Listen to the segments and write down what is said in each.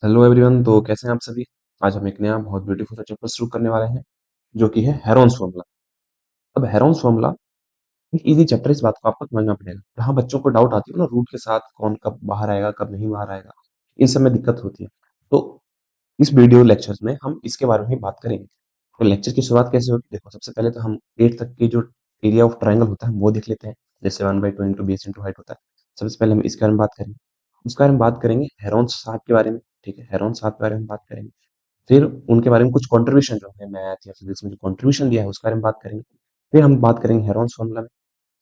Hello everyone. तो कैसे हैं आप सभी। आज हम एक नया बहुत ब्यूटीफुल सा चैप्टर शुरू करने वाले हैं जो कि है हेरोन्स फॉर्मूला। अब हेरोन्स फॉर्मूला एक इजी चैप्टर, इस बात को आपको समझना पड़ेगा। जहाँ बच्चों को डाउट आती है ना, रूट के साथ कौन कब बाहर आएगा कब नहीं बाहर आएगा, इन सब में दिक्कत होती है। तो इस वीडियो लेक्चर्स में हम इसके बारे में ही बात करेंगे। तो लेक्चर की शुरुआत कैसे होगी, देखो सबसे पहले तो हम 8 तक की जो एरिया ऑफ ट्राइंगल होता है वो देख लेते हैं। जैसे 1/2 इंटू बेस इंटू हाइट होता है। सबसे पहले हम इसके बारे में बात करेंगे। उसके बारे में बात करेंगे हेरोन्स साहब के बारे में। ठीक है, हेरोन्स साहब के बारे में बात करेंगे। फिर उनके बारे में कुछ कंट्रीब्यूशन जो है मैथ या फिजिक्स में जो कंट्रीब्यूशन दिया है उसके बारे में बात करेंगे। फिर हम बात करेंगे हेरोन्स फॉर्मूला में।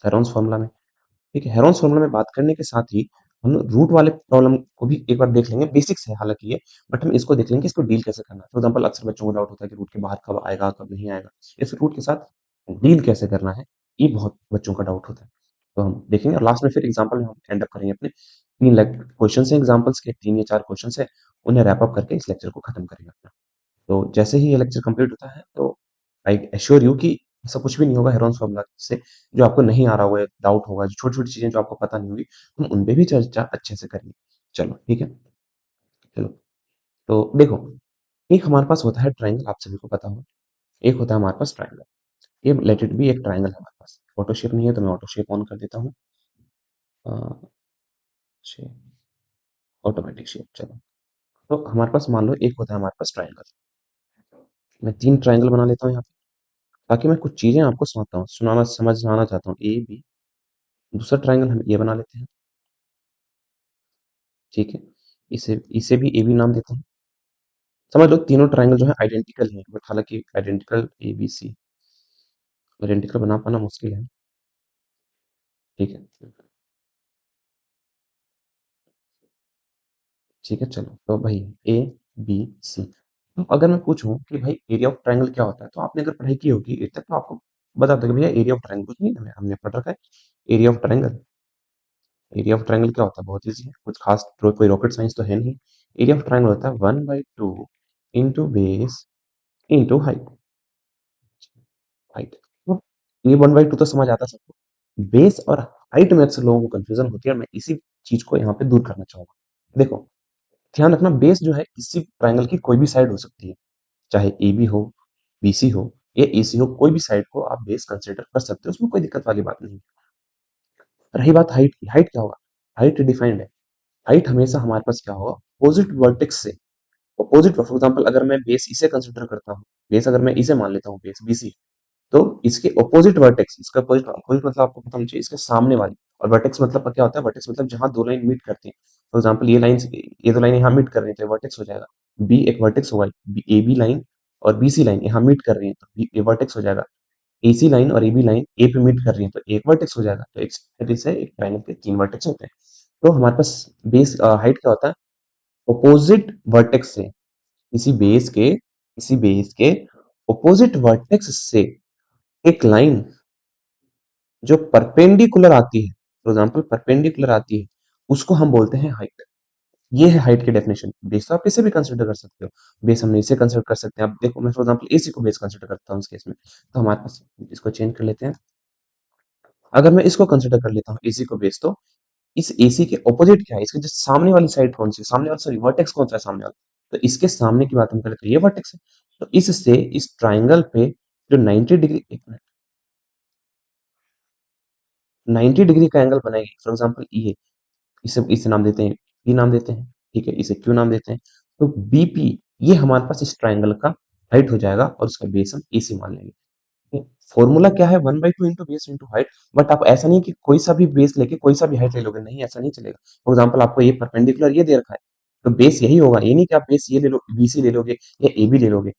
हेरोन्स फॉर्मूला में ठीक है, हेरोन्स फॉर्मूला में बात करने के साथ ही हम रूट वाले प्रॉब्लम को भी एक बार देख लेंगे। बेसिक्स है हालांकि ये, बट हम इसको देख लेंगे इसको डील कैसे करना है। फॉर एग्जाम्पल अक्सर बच्चों को डाउट होता है कि रूट के बाहर कब आएगा कब नहीं आएगा, या फिर रूट के साथ डील कैसे करना है, ये बहुत बच्चों का डाउट होता है। तो हम देखेंगे और लास्ट में फिर एग्जाम्पल में हम एंड अप करेंगे अपने 3 क्वेश्चन है एग्जाम्पल्स के, 3 या 4 क्वेश्चन है, उन्हें रैप अप करके इस लेक्चर को खत्म करेंगे अपना। तो जैसे ही ये लेक्चर कंप्लीट होता है तो आई एश्योर यू कि ऐसा कुछ भी नहीं होगा हेरोन्स फॉर्मूला से जो आपको नहीं आ रहा होगा, डाउट होगा, जो छोटी छोटी चीजें जो आपको पता नहीं होगी, हम उन पे भी चर्चा अच्छे से करेंगे। चलो ठीक है। चलो, तो देखो, एक हमारे पास होता है ट्राइंगल, आप सभी को पता होगा। एक होता है हमारे पास ट्राइंगल। ये लेट इट भी एक ट्राइंगल है हमारे पास। ऑटो शेप नहीं है तो मैं ऑटो शेप ऑन कर देता हूँ। Automatic shape. चलो, तो हमारे पास मान लो एक होता है हमारे पास ट्राइंगल। मैं 3 ट्राइंगल बना लेता हूँ यहाँ पे, ताकि मैं कुछ चीजें आपको सुनाता हूँ, सुनाना समझाना चाहता हूँ। ए बी, दूसरा ट्राइंगल हम ये बना लेते हैं। ठीक है, इसे इसे भी ए बी नाम देते हैं। समझ लो तीनों ट्राइंगल जो है आइडेंटिकल हैं, बट हालांकि identical A B C identical बना पाना मुश्किल है। ठीक है। ठीक है, चलो तो भाई ए बी सी। तो अगर मैं पूछूं कि भाई एरिया ऑफ ट्राइंगल क्या होता है, तो आपने अगर पढ़ाई की होगी एट तक तो आपको बता दो कि भैया एरिया ऑफ ट्राइंगल कुछ नहीं, हमने पढ़ रखा है। Area of triangle, area of triangle क्या होता है, बहुत ईजी है, कुछ खास कोई रॉकेट साइंस तो है नहीं। एरिया ऑफ ट्राइंगल होता है 1/2 into base into height. Height, तो ये 1/2 तो समझ आता सबको। बेस और हाइट में अक्सर लोगों को कंफ्यूजन होती है, और मैं इसी चीज को यहाँ पे दूर करना चाहूंगा। देखो, ध्यान रखना, बेस जो है किसी ट्राइंगल की कोई भी साइड हो सकती है, चाहे ए बी हो, बी सी हो या ए सी हो, कोई भी साइड को आप बेस कंसिडर कर सकते हो, उसमें कोई दिक्कत वाली बात नहीं। रही बात हाइट की, हाइट क्या होगा, हाइट डिफाइंड है। हाइट हमेशा हमारे पास क्या होगा, अपोजिट वर्टेक्स से। अपोजिट, फॉर एग्जांपल अगर मैं बेस इसे कंसिडर करता हूँ, बेस अगर मैं इसे मान लेता हूँ बेस बी सी, तो इसके अपोजिट वर्टेक्स, इसका अपोजिट अपोजिट मतलब आपको पता होना चाहिए इसके सामने वाली। और वर्टेक्स मतलब क्या होता है, वर्टेक्स मतलब जहां दो लाइन मीट करती हैं। फॉर एग्जांपल ये दो लाइन यहाँ मीट कर रही है तो वर्टेक्स हो जाएगा। बी एक वर्टेक्स होगा, ए बी लाइन और बी सी लाइन यहाँ मीट कर रही है तो ये वर्टेक्स हो जाएगा। ए सी लाइन और ए बी लाइन ए पे मीट कर रही है तो एक वर्टेक्स हो जाएगा। तो एक ट्रायंगल के 3 वर्टेक्स होते हैं। तो हमारे पास बेस हाइट क्या होता है, अपोजिट वर्टेक्स से, किसी बेस के अपोजिट वर्टेक्स से एक लाइन जो परपेंडिकुलर आती है, फॉर एग्जाम्पल परपेंडिकुलर आती है, उसको हम बोलते हैं हाइट। ये है हाइट की डेफिनेशन। बेस तो आप इसे भी कंसिडर कर सकते हो, बेस हमने इसे कंसिडर कर सकते हैं। अब देखो मैं फॉर एग्जाम्पल एसी को बेस कंसिडर करता हूँ इस केस में, तो हमारे पास, इसको चेंज कर लेते हैं। अगर मैं इसको कंसिडर कर लेता हूँ एसी को बेस, तो इस एसी के ऑपोजिट क्या है, इसके जस्ट सामने वाली साइड कौन सी, सामने वाला, सॉरी वर्टेक्स कौन सा है सामने वाला, तो इसके सामने की बात हम करें तो ये वर्टेक्स है। तो इससे इस ट्राइंगल पे जो 90 डिग्री, एक मिनट, 90 डिग्री का एंगल बनाएगी, फॉर एग्जाम्पल ये, इसे नाम देते हैं पी नाम देते हैं। ठीक है, इसे क्यू नाम देते हैं। तो बीपी, ये हमारे पास इस ट्राइंगल का हाइट हो जाएगा और उसका बेस हम एसी मान लेंगे। फॉर्मूला क्या है, 1/2 into base into height. But आप ऐसा नहीं कि कोई सा भी बेस लेके कोई सा भी हाइट ले लोगे, नहीं ऐसा नहीं चलेगा। फॉर एग्जाम्पल आपको ये परपेंडिकुलर ये दे रखा है, तो बेस यही होगा। ये नहीं कि आप बेस ये ले लो, बीसी ले लोगे या ए बी ले लोगे।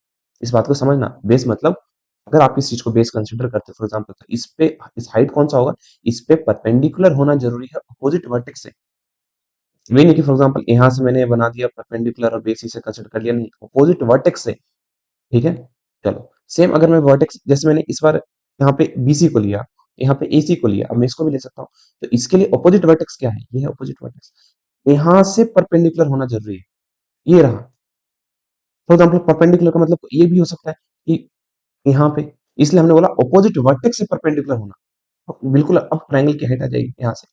इस बात को समझना, बेस मतलब अगर आप इस चीज को बेस कंसिडर करते हो, फॉर एग्जाम्पल तो इस पे, इस हाइट कौन सा होगा, इस पे परपेंडिकुलर होना जरूरी है अपोजिट वर्टेक्स से। वही नहीं कि फॉर एग्जाम्पल यहाँ से मैंने बना दिया परपेंडिकुलर और बेस इसे कंसिडर कर लिया, नहीं, अपोजिट वर्टेक्स से। ठीक है, चलो सेम अगर मैं वर्टेक्स, जैसे मैंने इस बार यहाँ पे बीसी को लिया, यहाँ पे एसी को लिया, अब मैं इसको भी ले सकता हूँ। तो इसके लिए अपोजिट वर्टेक्स क्या है, ये है अपोजिट वर्टेक्स, यहाँ से परपेंडिकुलर होना जरूरी है। ये रहा, फॉर एग्जाम्पल परपेंडिकुलर का मतलब ये भी हो सकता है कि यहाँ पे, इसलिए हमने बोला अपोजिट वर्टेक्स से परपेंडिकुलर होना। तो बिल्कुल अब ट्राइंगल की हाइट आ जाएगी यहाँ से,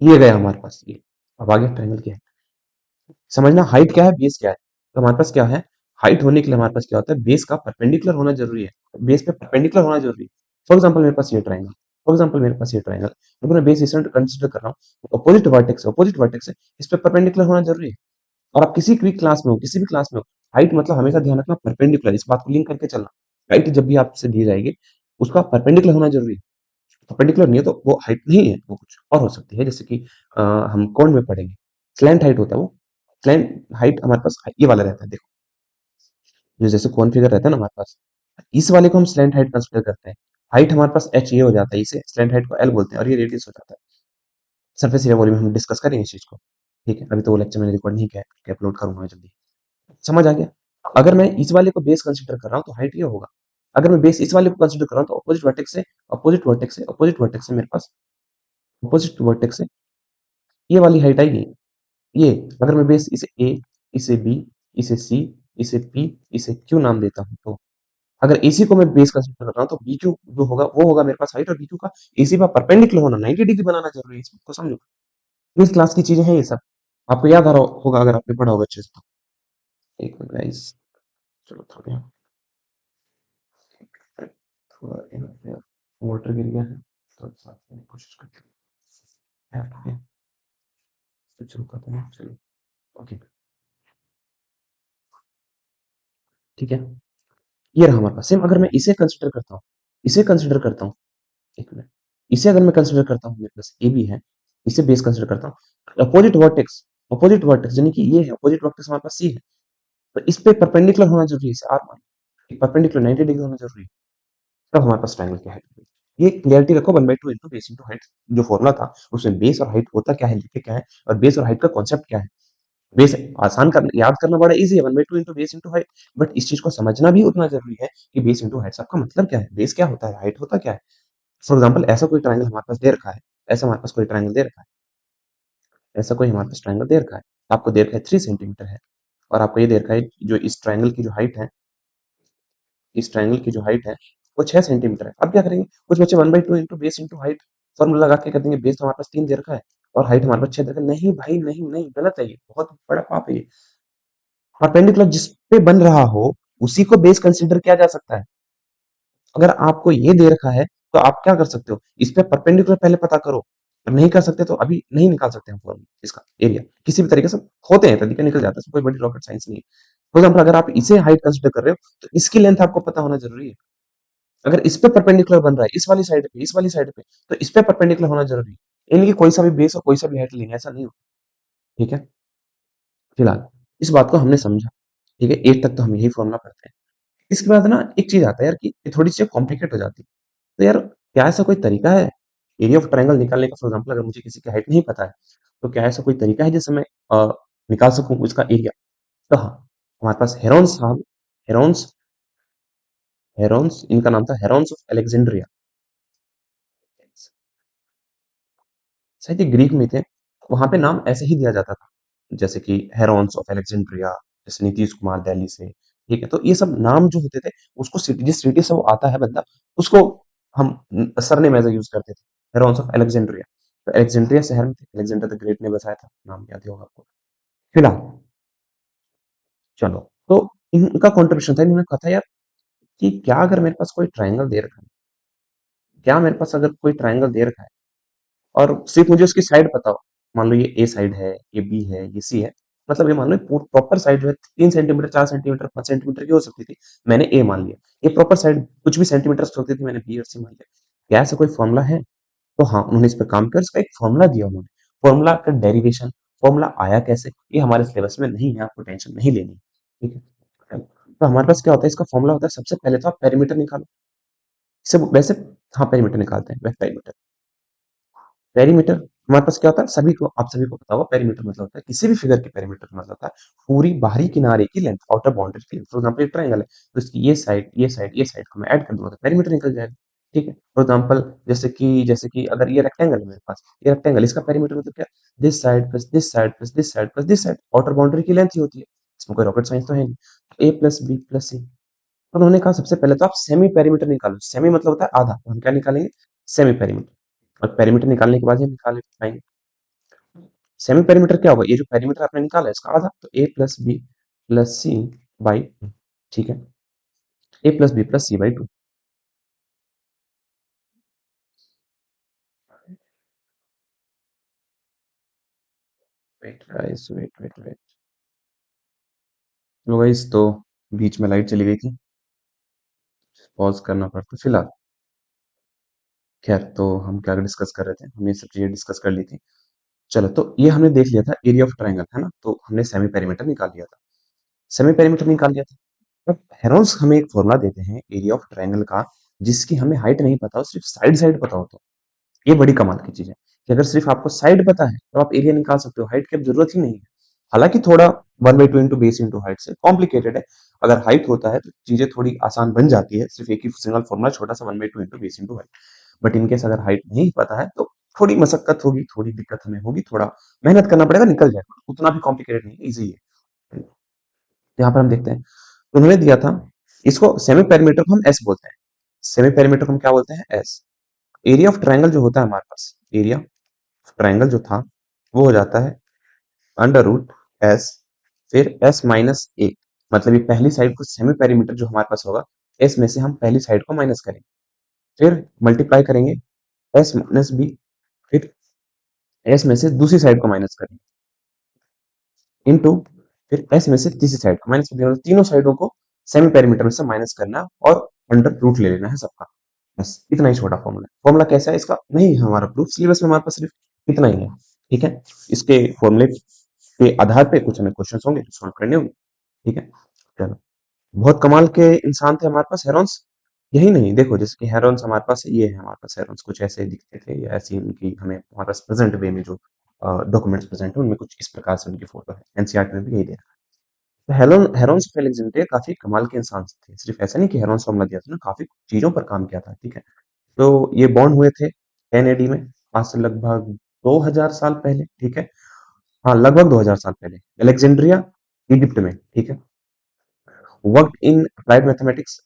ये गया हमारे पास, ये अब आ गया ट्राइंगल की हाइट। समझना हाइट क्या है, बेस क्या है। तो हमारे पास क्या है, हाइट होने के लिए हमारे पास क्या होता है, बेस का परपेंडिकुलर होना जरूरी है, बेस पे परपेंडिकुलर होना जरूरी है। फॉर एग्जाम्पल मेरे पास ये ट्राइंगल, फॉर एग्जाम्पल मेरे पास ये ट्राइंगल, अगर मैं बेस इस कंसिडर कर रहा हूँ, अपोजिट वर्टेक्स है, इस पे परपेंडिकुलर होना जरूरी है। और आप किसी भी क्लास में हो, किसी भी क्लास में हो, हाइट मतलब हमेशा ध्यान रखना परपेंडिकुलर, इस बात को लिंक करके चलना। हाइट जब भी आपसे दी जाएगी, उसका परपेंडिकुलर होना जरूरी है। परपेंडिकुलर नहीं है तो वो हाइट नहीं है, वो कुछ और हो सकती है, जैसे कि हम कौन में पढ़ेंगे, स्लैंट हाइट होता है वो। स्लैंट हाइट हमारे पास ये वाला रहता है, देखो, जो जैसे कौन फिगर रहता है ना हमारे पास, इस वाले को हम स्लैंट हाइट कंसिडर करते हैं। हाइट हमारे पास एच ये हो जाता है, इसे स्लैंट हाइट को एल बोलते हैं, और ये रेडियस हो जाता है। सरफेस एरिया वॉल्यूम हम डिस्कस करेंगे इस चीज को, ठीक है, अभी तो वो लेक्चर मैंने रिकॉर्ड नहीं किया है, अपलोड करूंगा मैं जल्दी। समझ आ गया। अगर मैं इस वाले को बेस कंसीडर कर रहा हूँ तो हाइट ये होगा। अगर मैं बेस इस वाले को कंसीडर कर रहा हूँ तो अपोजिट वर्टेक्स से मेरे पास, अपोजिट वर्टेक्स से ये वाली हाइट आएगी, ये। अगर मैं बेस इसे ए, इसे बी, इसे सी, इसे पी, इसे क्यू नाम देता हूँ, तो अगर एसी को मैं बेस कंसीडर कर रहा हूँ तो बी क्यू जो होगा वो होगा मेरे पास हाइट, और बी क्यू का एसी पर परपेंडिकुलर होना, 90 डिग्री बनाना जरूरी है, इसको समझो। इस क्लास की चीजें हैं ये सब, आपको याद आ रहा होगा अगर आपने पढ़ा होगा अच्छे से तो। एक मिनट गाइस, चलो थोड़ा थोड़ा यहाँ पे वाटर गिर गया है, तो साफ करने की कोशिश करते हैं। यहाँ पे कुछ रुका था ना, चलो, ओके, ठीक है। ये रहा हमारे पास सेम। अगर मैं इसे कंसिडर करता हूँ, इसे कंसिडर करता हूँ, एक मिनट, इसे अगर मैं कंसिडर करता हूँ, मेरे पास ए बी है, इसे बेस कंसिडर करता हूँ, अपोजिट वर्टेक्स यानी कि ये है, अपोजिट वर्टेक्स हमारे पास सी है, तो इस पे परपेंडिकुलर होना जरूरी है, इसे आर मान, परपेंडिकुलर 90 डिग्री होना जरूरी है, तब हमारे पास ट्रायंगल की हाइट होगी। ये क्लियरिटी रखो, 1/2 इंटू बेस इंटू हाइट, जो फॉर्मुला था उसमें बेस और हाइट होता क्या है, लिखे क्या है, और बेस और हाइट का कॉन्सेप्ट क्या है। बेस आसान करना, याद करना बड़ा इजी है, 1/2 into base into height, but इस चीज को समझना भी उतना जरूरी है कि बेस इंटू हाइट आपका मतलब क्या है, बेस क्या होता है, हाइट होता क्या है। फॉर एग्जाम्पल ऐसा कोई ट्रायंगल हमारे पास दे रखा है, ऐसा हमारे पास कोई ट्रायंगल दे रखा है, ऐसा कोई हमारे पास ट्रायंगल दे रखा है, आपको दे रखा है 3 सेंटीमीटर है, और आपको ये दे रखा है जो इस ट्रायंगल की जो हाइट है, इस ट्रायंगल की जो हाइट है वो 6 सेंटीमीटर है। अब क्या करेंगे, कुछ बच्चे 1/2 into base into height formula लगा के कर देंगे, बेस तो हमारे पास 3 दे रखा है और हाइट हमारे पास 6 दे रखा है। नहीं भाई, नहीं नहीं, गलत है, ये बहुत बड़ा पाप है ये। परपेंडिकुलर जिस पे बन रहा हो उसी को बेस कंसीडर किया जा सकता है। अगर आपको ये दे रखा है तो आप क्या कर सकते हो, इस पे परपेंडिकुलर पहले पता करो, और नहीं कर सकते तो अभी नहीं निकाल सकते हम फॉर्मूला इसका एरिया, किसी भी तरीके से होते हैं तरीके, निकल जाता है, कोई बड़ी रॉकेट साइंस नहीं है। फॉर एग्जाम्पल अगर आप इसे हाइट कंसीडर कर रहे हो तो इसकी लेंथ आपको पता होना जरूरी है। अगर इस पे परपेंडिकुलर बन रहा है, इस वाली साइड पे, इस वाली साइड पे, तो इस पे परपेंडिकुलर होना जरूरी है, यानी कि कोई सा भी बेस और कोई सा भी हाइट लेंगे ऐसा नहीं हो, ठीक है। फिलहाल इस बात को हमने समझा, ठीक है, 8 तक तो हम यही फॉर्मूला पढ़ते हैं। इसके बाद ना एक चीज आता है यार कि ये थोड़ी सी कॉम्प्लिकेट हो जाती है, तो यार क्या ऐसा कोई तरीका है एरिया ऑफ ट्रायंगल निकालने का। फॉर एग्जाम्पल अगर मुझे किसी की हाइट नहीं पता है, तो क्या ऐसा कोई तरीका है जिससे मैं निकाल सकूं उसका एरिया। तो हाँ, हमारे पास हेरोन्स साहब, हेरोन्स, हेरोन्स इनका नाम था, हेरोन्स ऑफ अलेक्जेंड्रिया, शायद ये ग्रीक में थे, वहां पे नाम ऐसे ही दिया जाता था, जैसे कि हेरोन्स ऑफ अलेक्जेंड्रिया, जैसे नीतीश कुमार दिल्ली से, ठीक है। तो ये सब नाम जो होते थे, उसको सिटी, जिस सिटी से वो आता है बंदा, उसको हम सरनेम एज यूज करते थे, हेरोन्स ऑफ अलेक्जेंड्रिया। तो अलेक्जेंड्रिया शहर में थे, अलेक्जेंडर द ग्रेट ने बसाया था, नाम याद ही होगा आपको। फिलहाल चलो, तो इनका कॉन्ट्रीब्यूशन था, इन्होंने कहा था यार कि क्या अगर मेरे पास कोई ट्राइंगल दे रखा है, क्या मेरे पास अगर कोई ट्राइंगल दे रखा है और सिर्फ मुझे उसकी साइड पता हो, मान लो ये ए साइड है, ये बी है, ये सी है, मतलब ये मान लो प्रॉपर साइड जो है 3 सेंटीमीटर, 4 सेंटीमीटर, 5 सेंटीमीटर की हो सकती थी, मैंने ए मान लिया, ये प्रॉपर साइड कुछ भी सेंटीमीटर होती थी, मैंने बी और सी मान लिया। क्या ऐसा कोई फॉर्मूला है? तो हाँ, उन्होंने इस पर काम किया, इसका एक फॉर्मूला दिया उन्होंने। फॉर्मूला का डेरिवेशन, फॉर्मूला आया कैसे, ये हमारे सिलेबस में नहीं है, आपको टेंशन नहीं लेनी, ठीक है। तो हमारे पास क्या होता है, इसका फॉर्मूला होता है, सबसे पहले तो आप पेरीमीटर निकालो, इससे वैसे, हाँ पेरीमीटर निकालते हैं, वह पेरीमीटर, पेरीमीटर हमारे पास क्या होता है, सभी को, आप सभी को पता होगा, पेरीमीटर मतलब होता है किसी भी फिगर की, पेरीमीटर मतलब होता है पूरी बाहरी किनारे की लेंथ, आउटर बाउंड्री की लेंथ। फॉर एग्जांपल एक ट्रायंगल है, तो इसकी ये साइड, ये साइड, ये साइड को मैं ऐड कर दूंगा तो पेरीमीटर निकल जाएगा, ठीक है। फॉर एग्जांपल जैसे कि अगर ये रेक्टेंगल है मेरे पास, ये रेक्टेंगल, इसका पेरीमीटर मतलब क्या, this side plus this side plus this side plus this side, outer boundary की लेंथ ही होती है, इसमें कोई रॉकेट साइंस तो है नहीं। ए प्लस बी प्लस सी, तो उन्होंने कहा सबसे पहले तो आप सेमी पेरीमीटर निकालो, सेमी मतलब होता है आधा, तो हम क्या निकालेंगे, सेमी पेरीमीटर, और पेरीमीटर निकालने के बाद ही हम निकाल पाएंगे। सेमी पेरीमीटर क्या होगा, ये जो पेरीमीटर आपने निकाला है इसका आधा, तो A plus B plus C by two, ठीक है, A plus B plus C by two. Wait guys, wait wait wait. लो गाइस, तो बीच में लाइट चली गई थी, पॉज करना पड़ता फिलहाल। खैर, तो हम क्या डिस्कस कर रहे थे, हमने ये सब चीजें डिस्कस कर ली थी। चलो, तो ये हमने देख लिया था एरिया ऑफ ट्रायंगल, है ना, तो हमने सेमी पेरीमीटर निकाल लिया था। सेमी पेरीमीटर निकाल लिया था। अब हेरोन्स हमें एक फॉर्मूला देते हैं एरिया ऑफ ट्रायंगल का, जिसकी हमें हाइट नहीं पता हो, सिर्फ साइड साइड पता हो, तो ये बड़ी कमाल की चीज है कि अगर सिर्फ आपको साइड पता है तो आप एरिया निकाल सकते हो, हाइट की अब जरूरत ही नहीं है। हालांकि थोड़ा 1/2 इंटू बेस इंटू हाइट से कॉम्प्लिकेटेड है। अगर हाइट होता है तो चीजें थोड़ी आसान बन जाती है, सिर्फ एक ही सिंगल फॉर्मूला छोटा सा 1/2 into base into height. But in case अगर हाइट नहीं पता है तो थोड़ी मशक्कत होगी, थोड़ी दिक्कत हमें होगी, थोड़ा मेहनत करना पड़ेगा, निकल जाएगा, उतना भी कॉम्प्लिकेटेड नहीं है, ईजी है। यहाँ पर हम देखते हैं, उन्होंने दिया था, इसको सेमी पेरीमीटर को हम एस बोलते हैं। सेमी पेरीमीटर को हम क्या बोलते हैं, एस। एरिया ऑफ ट्रायंगल जो होता है हमारे पास, एरिया ट्रायंगल जो था वो हो जाता है अंडर रूट एस, फिर एस माइनस ए। मतलब ये पहली साइड को सेमी पेरीमीटर जो हमारे पास होगा, एस में से हम पहली साइड को माइनस करेंगे, फिर मल्टीप्लाई करेंगे एस माइनस बी, फिर एस में से दूसरी साइड को माइनस करेंगे इनटू, फिर एस में से तीसरी साइड को माइनस कर, तीनों साइडों को सेमी पेरीमीटर में से माइनस करना और अंडर रूट ले लेना है सबका। बस इतना ही छोटा फॉर्मूला है। फॉर्मूला कैसा है इसका, नहीं है हमारा प्रूफ सिलेबस में, हमारे पास सिर्फ इतना ही है। ठीक है, इसके फॉर्मूले के आधार पे कुछ हमें क्वेश्चन होंगे जो सॉल्व करने होंगे। ठीक है, चलो। बहुत कमाल के इंसान थे हमारे पास हेरोन्स। यही नहीं, देखो जैसे कि हेरोन्स हमारे पास ये है, हमारे पास हेरोन्स कुछ ऐसे दिखते थे, या ऐसी उनकी हमें हमारे पास प्रेजेंट वे में जो डॉक्यूमेंट्स प्रेजेंट है उनमें कुछ इस प्रकार से उनकी फोटो है, एनसीईआरटी में भी यही दे रहा है। तो हेरोन्स ऑफ अलेक्जेंड्रिया काफी कमाल के इंसान थे, सिर्फ ऐसा नहीं कि हेरोन्स फॉर्मूला दिया था ना, काफी चीजों पर काम किया था। ठीक है, तो ये बॉर्न हुए थे 10 एडी में, आज से लगभग 2000 साल पहले। ठीक है, हाँ लगभग 2000 साल पहले, अलेक्जेंड्रिया इजिप्ट में। ठीक है, वर्कड इन अप्लाइड मैथमेटिक्स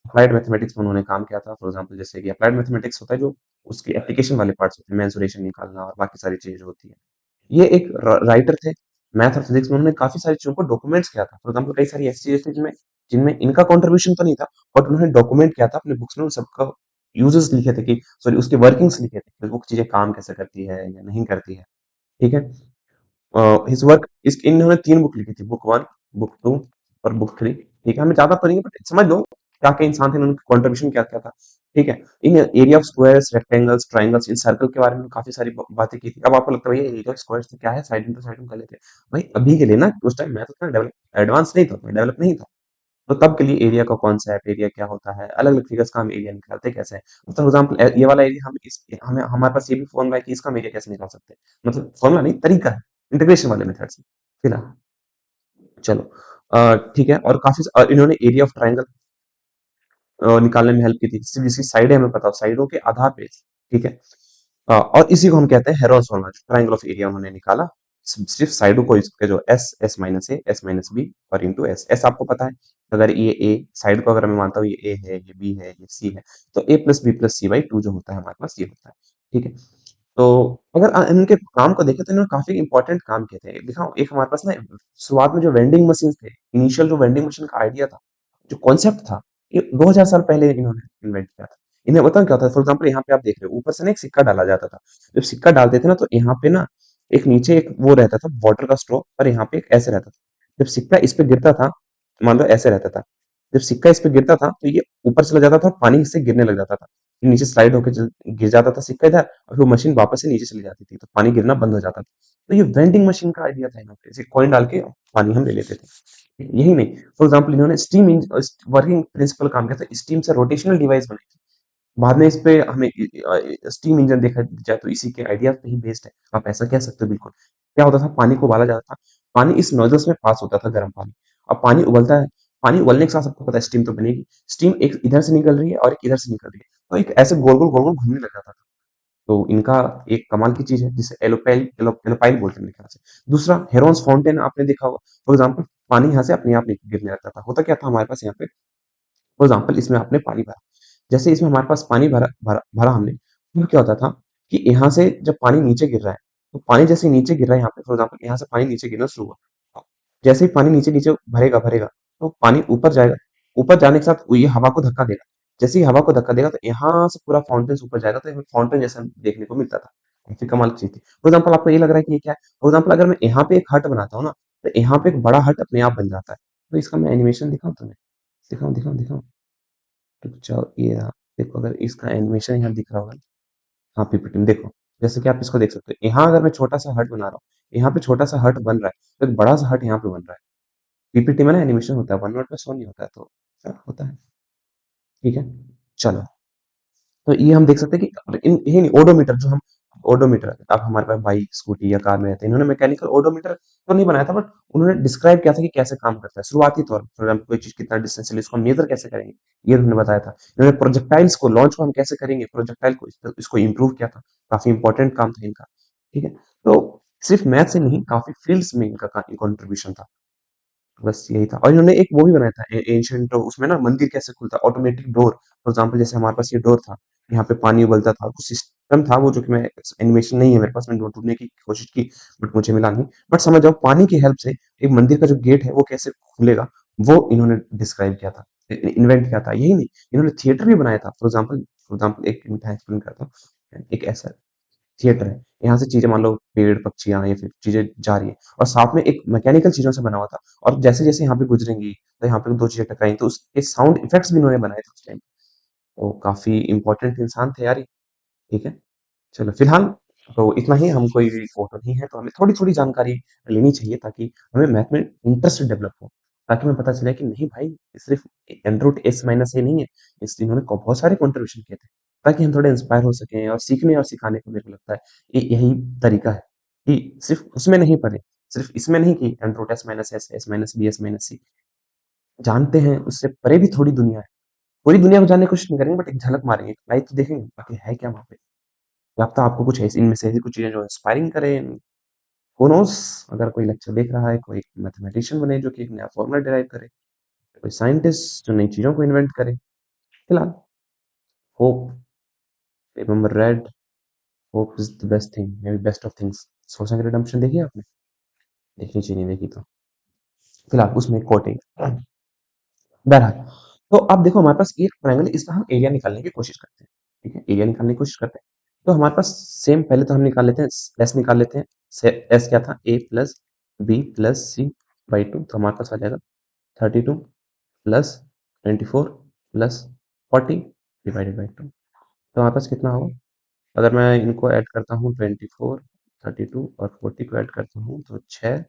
में उन्होंने काम किया था। फॉर एग्जांपल जैसे कि अप्लाइड मैथमेटिक्स होता है जो उसकी एप्लीकेशन वाले पार्ट्स होते हैं, मेंसुरेशन निकालना और बाकी सारी चीजें जो होती है। ये एक राइटर थे, मैथ और फिजिक्स में उन्होंने काफी सारी चीजों को डॉक्यूमेंट्स किया था। फॉर एग्जांपल कई सारी ऐसी चीजें थी जिनमें जिनमें इनका कंट्रीब्यूशन तो नहीं था, बट उन्होंने डॉक्यूमेंट किया था अपने बुक्स में, उन सबका यूजेस लिखे थे कि सॉरी उसके वर्किंग्स लिखे थे कि वो चीजें काम कैसे करती है या नहीं करती है। ठीक है, हिज वर्क, इस इन्होंने 3 बुक लिखी थी, बुक 1, बुक 2 और बुक 3। ठीक है, हमें ज्यादा तो नहीं बट समझ लो क्या क्या इंसान थे, उनका कंट्रीब्यूशन क्या क्या था। ठीक है, in area of squares, rectangles, triangles, in circle के बारे में काफी सारी बातें की थी। अब आपको लगता है भैया एरिया ऑफ स्क्वायर्स तो क्या है, साइड इंटू साइड कर लेते हैं। भाई अभी के लिए ना, उस टाइम मैथ उतना डेवलप एडवांस नहीं था, डेवलप नहीं था, तो तब के लिए एरिया का कॉन्सेप्ट, एरिया क्या होता है, अलग अलग फिगर्स का हम एरिया निकालते कैसे हैं। फॉर एग्जाम्पल ये वाला एरिया, हम इस हमें हमारे पास ये भी फॉर्मूला है कि इसका हम एरिया कैसे निकाल सकते हैं, मतलब फॉर्मूला नहीं, तरीका है, इंटीग्रेशन वाले मेथड से। फिलहाल चलो, ठीक है, और काफी इन्होंने एरिया ऑफ ट्रायंगल निकालने में हेल्प की थी, सिर्फ जिसकी साइड है हमें पता हो, साइडों के आधार पे। ठीक है, और इसी को हम कहते हैं Heron's formula, triangle of area उन्होंने निकाला, सिर्फ साइडों को, इसके जो S, S minus A, S minus B और इंटू एस। एस आपको पता है, अगर ये ए साइड को अगर मैं मानता हूँ ये ए है, ये बी है, ये सी है, तो A plus B plus C by two जो होता है हमारे पास, ये होता है। ठीक है, तो अगर इनके काम को देखें तो इन्होंने काफी इंपॉर्टेंट काम किए थे। दिखाओ, एक हमारे पास ना शुरुआत में जो वेंडिंग मशीन थे, इनिशियल जो वेंडिंग मशीन का आइडिया था, जो कॉन्सेप्ट था, ये 2000 साल पहले इन्होंने इन्वेंट किया था। इन्हें बताऊं क्या होता है, फॉर एग्जाम्पल यहाँ पे आप देख रहे हो ऊपर से ना एक सिक्का डाला जाता था। जब सिक्का डालते थे ना, तो यहाँ पे ना एक नीचे एक वो रहता था वाटर का स्ट्रो, और यहाँ पे एक ऐसे रहता था। जब सिक्का इस पे गिरता था, मान लो ऐसे रहता था, जब सिक्का इस पे गिरता था तो ये ऊपर चला जाता था और पानी इससे गिरने लग जाता था, फिर नीचे स्लाइड होकर गिर जाता था सिक्का इधर, और फिर मशीन वापस से नीचे चली जाती थी, तो पानी गिरना बंद हो जाता था। तो ये वेंडिंग मशीन का आइडिया था, यहाँ पे ऐसे कॉइन डाल के पानी हम ले लेते थे। यही नहीं, फॉर एग्जाम्पल इन्होंने स्टीम वर्किंग प्रिंसिपल काम किया था, स्टीम से रोटेशनल डिवाइस बनाई थी। बाद में इस पे हमें स्टीम इंजन देखा जाए तो इसी के आइडिया पे ही बेस्ड है, आप ऐसा कह सकते हो बिल्कुल। क्या होता था, पानी को उबाला जाता था, पानी इस नोजल्स में पास होता था, गर्म पानी। अब पानी उबलता है, पानी उबलने के साथ सबको पता है स्टीम तो बनेगी, स्टीम एक इधर से निकल रही है और एक इधर से निकल रही है, तो एक ऐसे गोल गोल गोल गोल घूमने लग जाता था। तो इनका एक कमाल की चीज है जिसे एलोपाइल बोलते हैं मेरे ख्याल से। दूसरा, हेरोन्स फाउंटेन आपने देखा होगा, फॉर एग्जाम्पल पानी यहाँ से अपने आप गिरने लगता था। होता क्या था हमारे पास यहाँ पे, फॉर एग्जाम्पल इसमें आपने पानी भरा, जैसे इसमें हमारे पास पानी भरा भरा भरा हमने, तो क्या होता था कि यहाँ से जब पानी नीचे गिर रहा है, तो पानी जैसे नीचे गिर रहा है यहाँ पे, फॉर एग्जाम्पल यहाँ से पानी नीचे गिरना शुरू हुआ, जैसे ही पानी नीचे-नीचे भरेगा, तो पानी ऊपर जाएगा, ऊपर जाने के साथ ये हवा को धक्का देगा। जैसे ही हवा को धक्का देगा तो यहाँ से पूरा फाउंटेन्स ऊपर जाएगा, तो फाउंटेन जैसा देखने को मिलता था। काफ़ी कमाल की चीज़ थी। फॉर एग्ज़ाम्पल आपको ये लग रहा है कि ये क्या है? फॉर एग्ज़ाम्पल अगर मैं यहाँ पे एक हट बनाता हूँ ना, तो यहाँ पे एक बड़ा हट अपने आप बन जाता है। तो इसका मैं एनिमेशन दिखाऊँ तुम्हें? दिखाऊँ? रुक जाओ, ये रहा। देखो अगर इसका एनिमेशन यहाँ दिख रहा होगा, हाँ, पीपीटी में देखो, जैसे कि आप इसको देख सकते हो। यहाँ अगर मैं छोटा-सा हट बना रहा हूँ, यहाँ पे छोटा-सा हट बन रहा है, तो एक बड़ा-सा हट यहाँ पे बन रहा है। पीपीटी में ना एनिमेशन होता है, वन मिनट में शो नहीं होता है, तो ऐसा होता है। ठीक है? चलो, तो ये हम देख सकते हैं कि इन ये नहीं ओडोमीटर जो हम ओडोमीटर अब हमारे पास बाइक, स्कूटी या कार में रहते हैं। इन्होंने मैकेनिकल ओडोमीटर तो नहीं बनाया था, बट उन्होंने डिस्क्राइब किया था कि कैसे काम करता है। शुरुआती तौर पर फॉर एग्जाम्पल कोई चीज़ कितना डिस्टेंस चली, इसको हम मेज़र कैसे करेंगे, ये उन्होंने बताया था। इन्होंने प्रोजेक्टाइल्स को लॉन्च को हम कैसे करेंगे, प्रोजेक्टाइल को इसको इम्प्रूव किया था। काफ़ी इंपॉर्टेंट काम था इनका। ठीक है? तो सिर्फ मैथ से नहीं, काफ़ी फील्ड्स में इनका का कंट्रीब्यूशन था। बस यही था और इन्होंने एक वो भी बनाया था एंशिएंट उसमें ना मंदिर कैसे खुलता है ऑटोमेटिक डोर फॉर एग्जांपल जैसे हमारे पास ये डोर था यहाँ पे पानी उबलता था कुछ सिस्टम था वो जो कि मैं एनिमेशन नहीं है मेरे पास मैंने ढूंढने की कोशिश की बट मुझे मिला नहीं बट समझ जाओ पानी की हेल्प से एक मंदिर का जो गेट है वो कैसे खुलेगा वो इन्होंने डिस्क्राइब किया था इन्वेंट किया था यही नहीं इन्होंने थिएटर भी बनाया था फॉर एग्जाम्पल एक मैं एक्सप्लेन करता हूँ एक ऐसा थिएटर है। यहाँ से चीज़ें मान लो पेड़, पक्षियाँ या फिर चीज़ें जा रही हैं और साथ में एक मैकेनिकल चीज़ों से बना हुआ था और जैसे-जैसे यहाँ पे गुज़रेंगी, तो यहाँ पे 2 चीज़ें टकराई तो उसके साउंड इफेक्ट्स भी इन्होंने बनाए थे उस टाइम। तो काफ़ी इम्पोर्टेंट इंसान थे यार ये, ठीक है? चलो फिलहाल तो इतना ही हम कोई भी फोटो नहीं है तो हमें थोड़ी-थोड़ी जानकारी लेनी चाहिए ताकि हमें मैथ में इंटरेस्ट डेवलप हो। ताकि हमें पता चले कि नहीं भाई सिर्फ रूट एस माइनस ए नहीं है, इस इन्होंने बहुत सारे कंट्रीब्यूशन किए थे। ताकि हम थोड़े इंस्पायर हो सकें और सीखने और सिखाने को मेरे को लगता है यही तरीका है कि सिर्फ उसमें नहीं पढ़े, सिर्फ इसमें नहीं कि root S minus S, S minus B, S minus C जानते हैं उससे परे भी थोड़ी दुनिया है। पूरी दुनिया को जानने की कोशिश नहीं करेंगे बट एक झलक मारेंगे, लाइफ तो देखेंगे बाकी है क्या वहाँ पे। क्या पता आपको कुछ ऐसी इनमें से ऐसी कुछ चीज़ें जो इंस्पायरिंग करें, हू नोज़ अगर कोई लेक्चर देख रहा है, कोई मैथमेटिशियन बने जो कि एक नया फ़ॉर्मूला डिराइव करे, कोई साइंटिस्ट जो नई चीज़ों को इन्वेंट करे। फिलहाल hope, remember red, hope is the best thing, may be best of things. Shawshank redemption देखी है आपने? देखनी चाहिए, नहीं देखी तो। फिलहाल उसमें कोटिंग बहरहाल, तो अब देखो हमारे पास एक ट्रायंगल है, इसका हम एरिया निकालने की कोशिश करते हैं, ठीक है? एरिया निकालने की कोशिश करते हैं। तो हमारे पास सेम पहले तो हम निकाल लेते हैं एस निकाल लेते हैं। से एस क्या था? A plus B plus C by 2 तो हमारे पास आ जाएगा 32 प्लस 24 प्लस 40 डिवाइडेड बाई 2 तो हमारे पास कितना होगा? अगर मैं इनको ऐड करता हूँ 24, 32 और 40 को ऐड करता हूँ तो 6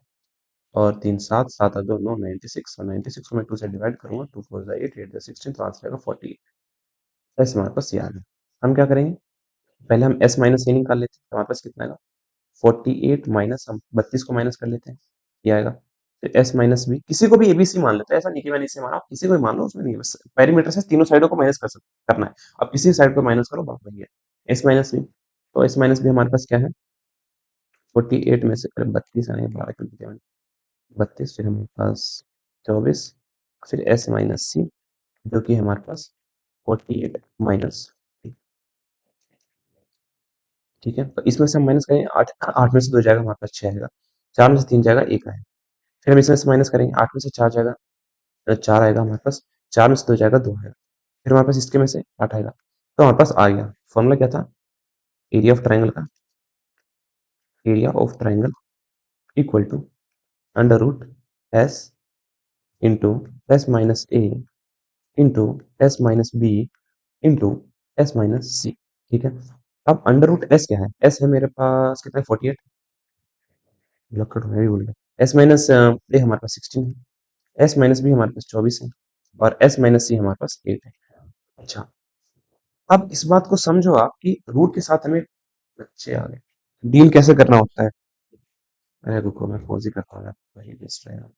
और 3 7 7 और 2 9 96 और 96 को मैं 2 से डिवाइड करूँगा 2 4 जा 8 8 जा 16 तो आंसर आएगा 48 एस हमारे पास ये आ गया। हम क्या करेंगे? पहले हम एस माइनस ये निकाल लेते हैं तो हमारे पास कितना आएगा? 48 माइनस हम 32 को माइनस कर लेते हैं, ये आएगा। फिर एस माइनस बी किसी को भी एबीसी मान लेते हैं, ऐसा नहीं कि मैंने इसे माना, आप किसी को भी मान लो उसमें नहीं है, बस पेरीमीटर से तीनों साइडों को माइनस करना है। अब किसी साइड को माइनस करो बात वही है। एस माइनस बी तो एस माइनस बी हमारे पास क्या है? 48 में से पहले 32 आएंगे 12 कर दिया मैंने 32 फिर हमारे पास 24 फिर एस माइनस सी जो कि हमारे पास 48 माइनस ठीक है तो इसमें से हम माइनस करें 8 8 में से 2 जाएगा हमारे पास 6 आएगा 4 में से 3 जाएगा 1 आएगा फिर हम इसमें से माइनस करेंगे 8 में से 4 जाएगा 4 आएगा हमारे पास 4 में से 2 जाएगा 2 आएगा फिर हमारे पास इसके में से 8 आएगा तो हमारे पास आ गया फॉर्मूला क्या था एरिया ऑफ ट्राइंगल का area of triangle equal to under root S into S minus A into S minus B into S minus C ठीक है अब अंडर रूट एस क्या है एस है मेरे पास कितना 48 लक्कड़ मैं भी भूल गया एस माइनस ए हमारे पास 16 है एस माइनस बी हमारे पास 24 है और एस माइनस सी हमारे पास 8 है अच्छा अब इस बात को समझो आप कि रूट के साथ हमें बच्चे आ गए डील कैसे करना होता है अरे रुको मैं पॉज ही करता हूँ यार वही बेस्ट रहेगा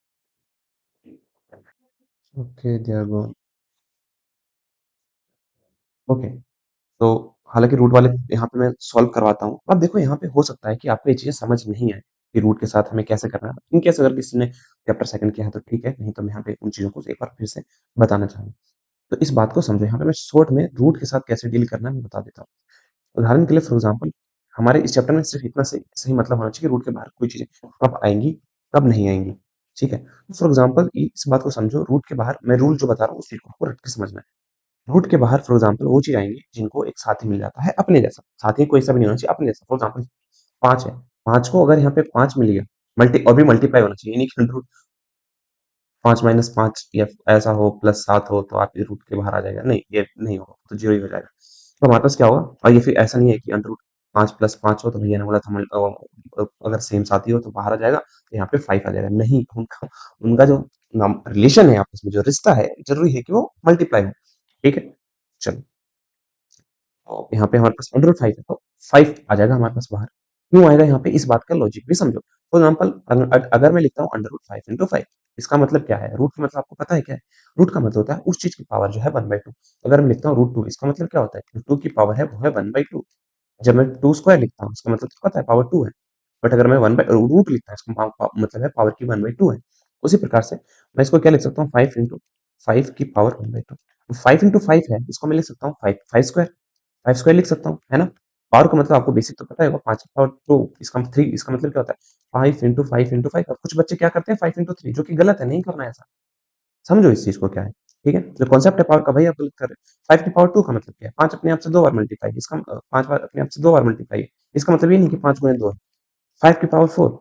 ओके देयर गो ओके तो हालांकि रूट वाले यहाँ पे मैं सॉल्व करवाता हूँ अब देखो यहाँ पे हो सकता है कि आपको ये चीजें समझ नहीं आए कि रूट के साथ हमें कैसे करना है इनकेस अगर किसी ने चैप्टर सेकंड किया है तो ठीक है नहीं तो मैं यहाँ पे उन चीजों को एक बार फिर से बताना चाहूंगा तो इस बात को समझो यहाँ पे मैं शॉर्ट में रूट के साथ कैसे डील करना है मैं बता देता हूँ उदाहरण के लिए फॉर एग्जाम्पल हमारे इस चैप्टर में सिर्फ इतना सही सही मतलब होना चाहिए कि रूट के बाहर कोई चीजें कब आएंगी कब नहीं आएंगी ठीक है? फॉर एग्ज़ाम्पल इस बात को समझो, रूट के बाहर मैं रूल जो बता रहा हूँ उस चीज़ को आपको रट के समझना है। रूट के बाहर फॉर एग्ज़ाम्पल वो चीज़ आएँगी जिनको एक साथी मिल जाता है अपने जैसा, साथी कोई सा भी नहीं होना चाहिए, अपने जैसा। फॉर एग्ज़ाम्पल 5 है, 5 को अगर यहाँ पे 5 मिल गया, मल्टी और भी मल्टीप्लाई होना चाहिए, ये नहीं कि अंडर रूट 5 माइनस 5 या ऐसा हो प्लस 7 हो तो आप ये रूट के बाहर आ जाएगा, नहीं, ये नहीं होगा, तो 0 ही हो जाएगा। तो हमारे पास क्या होगा, और ये फिर ऐसा नहीं है कि अंडर रूट 5 प्लस 5 हो तो भैया ने बोला था अगर सेम साथी हो तो बाहर आ जाएगा, तो यहाँ पे 5 आ जाएगा, नहीं, उनका उनका जो रिलेशन है आपस में, जो रिश्ता है, जरूरी है कि वो मल्टीप्लाई हो। ठीक है, चलो, और यहाँ पे हमारे पास अंडर रूट 5 है तो 5 आ जाएगा हमारे पास बाहर। क्यों आएगा यहाँ पे, इस बात का लॉजिक भी समझो। फॉर एग्जाम्पल अगर मैं लिखता हूँ अंडर रूट 5 × 5, इसका मतलब क्या है, रूट का मतलब आपको पता है क्या है? रूट का मतलब होता है उस चीज की पावर जो है 1/2। अगर मैं लिखता हूँ रूट 2, इसका मतलब क्या होता है, 2 की पावर है वो है 1/2। जब मैं 2 स्क्वायर लिखता हूँ इसका मतलब तो पता है पावर 2 है। बट अगर मैं वन बाई रूट लिखता हूँ इसका मतलब है पावर की 1/2 है। उसी प्रकार से मैं इसको क्या लिख सकता हूँ, 5 की पावर 1/2। 5 × 5 है, इसको मैं लिख सकता हूँ 5 स्क्वायर, 5 स्क्वायर लिख सकता हूँ, है ना? पावर का मतलब आपको बेसिक तो पता होगा, 5 की पावर 2, इसका 3, इसका मतलब क्या होता है 5 × 5 × 5। अब कुछ बच्चे क्या करते हैं 5 × 3, जो कि गलत है, नहीं करना है ऐसा। समझो इस चीज को क्या है, ठीक है? जो कॉन्सेप्ट है पावर का, भाई आप गलत कर रहे हैं। 5 की पावर 2 का मतलब क्या है, 5 अपने आप से 2 बार मल्टीप्लाई, इसका 5 बार अपने आप से 2 बार मल्टीप्लाई है, इसका मतलब ये नहीं कि 5 गुणे 2 है। 5 की पावर 4,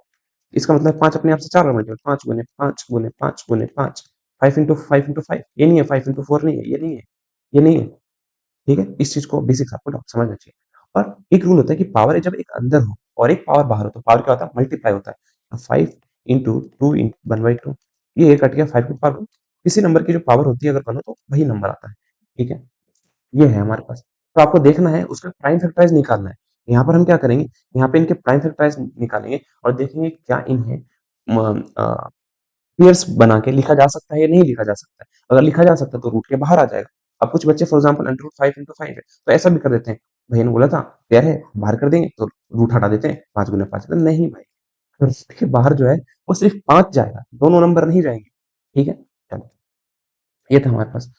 इसका मतलब 5 अपने आप से 4 बार मल्टीप्लाई, 5 गुने 5 गुने 5 गुने 5, 5 × 5 × 5, ये नहीं है, 5 × 4 नहीं है, ये नहीं है, ये नहीं है। ठीक है, इस चीज को बेसिक्स आपको समझना चाहिए। और एक रूल होता है कि पावर जब एक अंदर हो और एक पावर बाहर हो तो पावर क्या होता है, मल्टीप्लाई होता है। 5 × 2 × 1/2, ये कट गया 5 की पावर। किसी नंबर की जो पावर होती है अगर बनो तो वही नंबर आता है। ठीक है, ये है हमारे पास। तो आपको देखना है उसका प्राइम फैक्टराइज निकालना है। यहाँ पर हम क्या करेंगे, यहाँ पे इनके प्राइम फैक्टराइज निकालेंगे और देखेंगे क्या इन्हें पेयर्स बना के लिखा जा सकता है या नहीं लिखा जा सकता है। अगर लिखा जा सकता है तो रूट के बाहर आ जाएगा। अब कुछ बच्चे फॉर एग्जाम्पल अंडर रूट 5 × 5 है तो ऐसा भी कर देते हैं, भैया ने बोला था पेयर है बाहर कर देंगे तो रूट हटा देते हैं, 5 गुना 5। नहीं भाई, रूट के बाहर जो है वो सिर्फ 5 जाएगा, दोनों नंबर नहीं जाएंगे। ठीक है, चलो, ये था हमारे पास।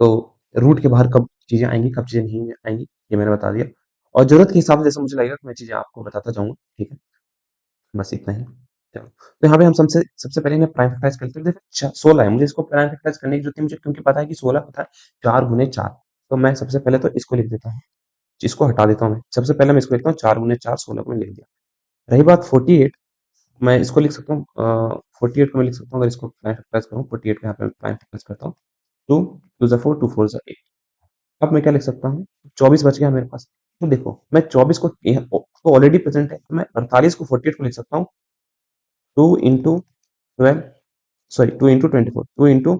तो रूट के बाहर कब चीजें आएंगी कब चीजें नहीं आएंगी ये मैंने बता दिया, और जरूरत के हिसाब से जैसे मुझे लगेगा कि मैं चीजें आपको बताता जाऊंगा। ठीक है, बस इतना ही। चलो, तो यहाँ पे हम सबसे सबसे पहले इन्हें प्राइम फैक्टराइज करते हैं। देखो 16 है, मुझे इसको प्राइम फैक्टराइज करने की जरूरत है मुझे, क्योंकि पता है कि 16 होता है 4 × 4। तो मैं सबसे पहले तो इसको लिख देता हूँ, इसको हटा देता हूँ मैं। सबसे पहले मैं इसको लिखता हूँ 4 × 4, 16 को मैं लिख दिया। रही बात 48, मैं इसको लिख सकता हूँ 48 को मैं लिख सकता हूँ, अगर इसको प्राइम फैक्टराइज करूँ 48 को यहाँ पे प्राइम फैक्टराइज करता हूँ, 2 × 2 = 4, 2 × 4 = 8। अब मैं क्या लिख सकता हूँ, 24 बच गया मेरे पास। तो देखो मैं 24 को ऑलरेडी प्रेजेंट है तो मैं 48 को 48 को लिख सकता हूँ 2 × 12, सॉरी 2 × 24, 2 ×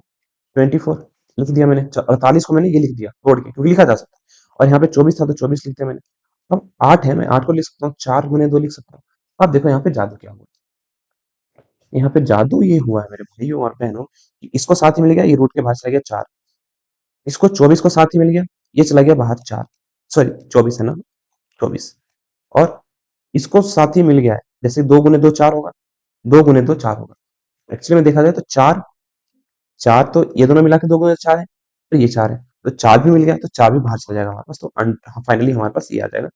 24 लिख दिया मैंने। 48 को मैंने ये लिख दिया तोड़ के, क्योंकि लिखा जा सकता है। और यहाँ पे 24 था तो 24 लिख दिया मैंने। अब 8 है, मैं 8 को लिख सकता हूँ 4 × 2 लिख सकता हूँ। अब देखो यहाँ पे जादू क्या हुआ, यहाँ पे जादू ये हुआ है मेरे भाइयों और बहनों कि इसको साथ ही मिल गया, ये रूट के बाहर चला गया 4, इसको 24 को साथ ही मिल गया, ये चला गया बाहर 4, सॉरी 24 है ना, 24। और इसको साथ ही मिल गया है, जैसे 2 × 2 4 होगा, 2 × 2 4 होगा। एक्चुअली में देखा जाए तो 4 4 तो ये दोनों मिला के 2 × 4 है, तो ये 4 है, तो 4 भी मिल गया तो 4 भी बाहर चला जाएगा हमारे पास। तो फाइनली हमारे पास ये आ जाएगा।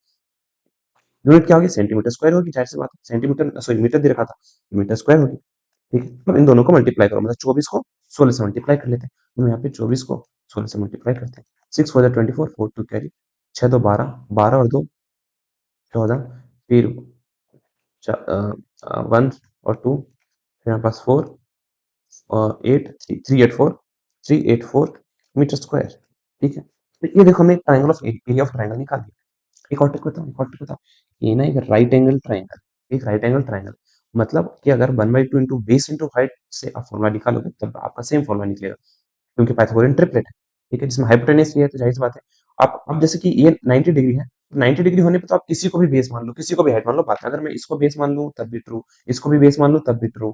यूनिट क्या होगी, सेंटीमीटर स्क्वायर होगी, जाहिर सी बात है, सेंटीमीटर सॉरी मीटर दे रखा था, मीटर स्क्वायर होगी। ठीक है, अब इन दोनों को मल्टीप्लाई करो, मतलब 24 को 16 से मल्टीप्लाई कर लेते हैं। तो यहाँ पे 24 को 16 से मल्टीप्लाई करते हैं, 6 4 24, 4 2 कैरी, 6 2 12, 12 और 2 14, फिर 1 और 2, फिर हमारे पास 4 और 8, 3 8 4 मीटर स्क्वायर। ठीक है, तो ये देखो हमने triangle of area of triangle निकाल दिया। एक और ट्रिक बताऊं, एक और ट्रिक बताऊं, ये ना एक राइट एंगल ट्राइंगल, एक राइट एंगल ट्राइंगल मतलब कि अगर 1/2 इंटू बेस इंटू हाइट से आप फॉर्मूला निकालोगे तब आपका सेम फॉर्मूला निकलेगा, क्योंकि पाइथागोरियन ट्रिपलेट है। ठीक है, जिसमें हाइपोटेनस ये है तो जाहिर सी बात है। आप अब जैसे कि ये 90 डिग्री है, 90 डिग्री होने पे तो आप किसी को भी बेस मान लो, किसी को भी हाइट मान लो, बात है। अगर मैं इसको बेस मान लूं तब भी ट्रू, इसको भी बेस मान लूं तब भी ट्रू।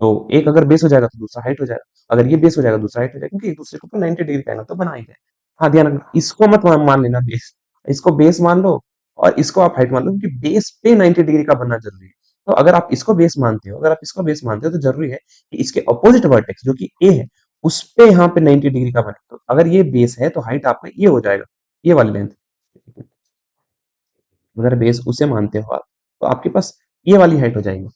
तो एक अगर बेस हो जाएगा तो दूसरा हाइट हो जाएगा, अगर ये बेस हो जाएगा दूसरा हाइट हो जाएगा, क्योंकि एक दूसरे को तो 90 डिग्री का एंगल तो बना ही है। हाँ, ध्यान रखना, इसको मत मान लेना बेस, इसको बेस मान लो और इसको आप हाइट मान लो, क्योंकि बेस पे 90 डिग्री का बनना जरूरी है। तो अगर आप इसको बेस मानते हो, अगर आप इसको बेस मानते हो तो जरूरी है कि इसके अपोजिट वर्टेक्स जो कि ए है उस पे यहाँ पे 90 डिग्री का बने। तो अगर ये बेस है तो हाइट आपका ये हो जाएगा, ये वाली लेंथ। अगर बेस उसे मानते हो आप तो आपके पास ये वाली हाइट हो जाएगी।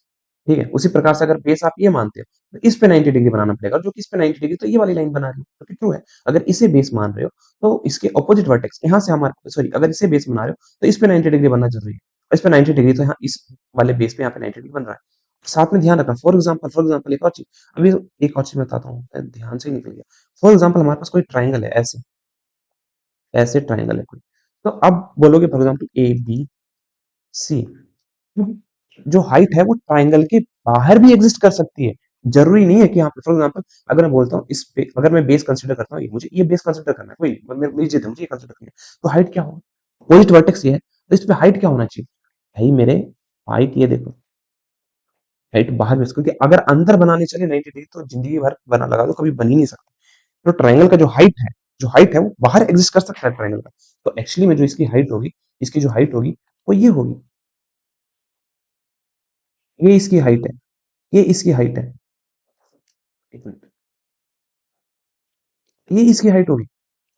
ठीक है? उसी प्रकार से अगर बेस आप ये मानते हो, तो इस पे 90 डिग्री बनाना पड़ेगा और जो कि इस पे 90 डिग्री तो ये वाली लाइन बना रही है, जो कि ट्रू है। अगर इसे बेस मान रहे हो, तो इसके ऑपोजिट वर्टेक्स यहाँ से हमारे सॉरी अगर इसे बेस बना रहे हो, तो इस पे 90 डिग्री बनना ज़रूरी है। इस पे 90 डिग्री तो यहाँ इस वाले बेस पे यहाँ पे 90 डिग्री बन रहा है। साथ में ध्यान रखना फॉर एग्जाम्पल एक और चीज़ अभी एक और चीज़ मैं बताता हूँ, ध्यान से ही निकल गया। फॉर एग्जाम्पल हमारे पास कोई ट्रायंगल है ऐसे, ऐसे ट्रायंगल है कोई। तो अब बोलोगे फॉर एग्जाम्पल ABC, जो हाइट है वो ट्रायंगल के बाहर भी एग्जिस्ट कर सकती है। जरूरी नहीं है कि यहाँ पे फॉर एग्जाम्पल अगर मैं बोलता हूँ इस पे अगर मैं बेस कंसीडर करता हूँ ये मुझे ये बेस कंसीडर करना है कोई मेरी जिद है मुझे ये कंसीडर करना है तो हाइट क्या होगा अपोजिट वर्टेक्स ये है तो इस पे हाइट क्या होना चाहिए भाई मेरे हाइट ये देखो हाइट बाहर बेस क्योंकि अगर अंदर बनाने चले 90 डिग्री तो जिंदगी भर बना लगा तो कभी बन ही नहीं सकता तो ट्रायंगल का जो हाइट है वो बाहर एग्जिस्ट कर सकता है ट्रायंगल का तो एक्चुअली में जो इसकी हाइट होगी इसकी जो हाइट होगी वो ये होगी ये इसकी हाइट है ये इसकी हाइट है एक मिनट ये इसकी हाइट होगी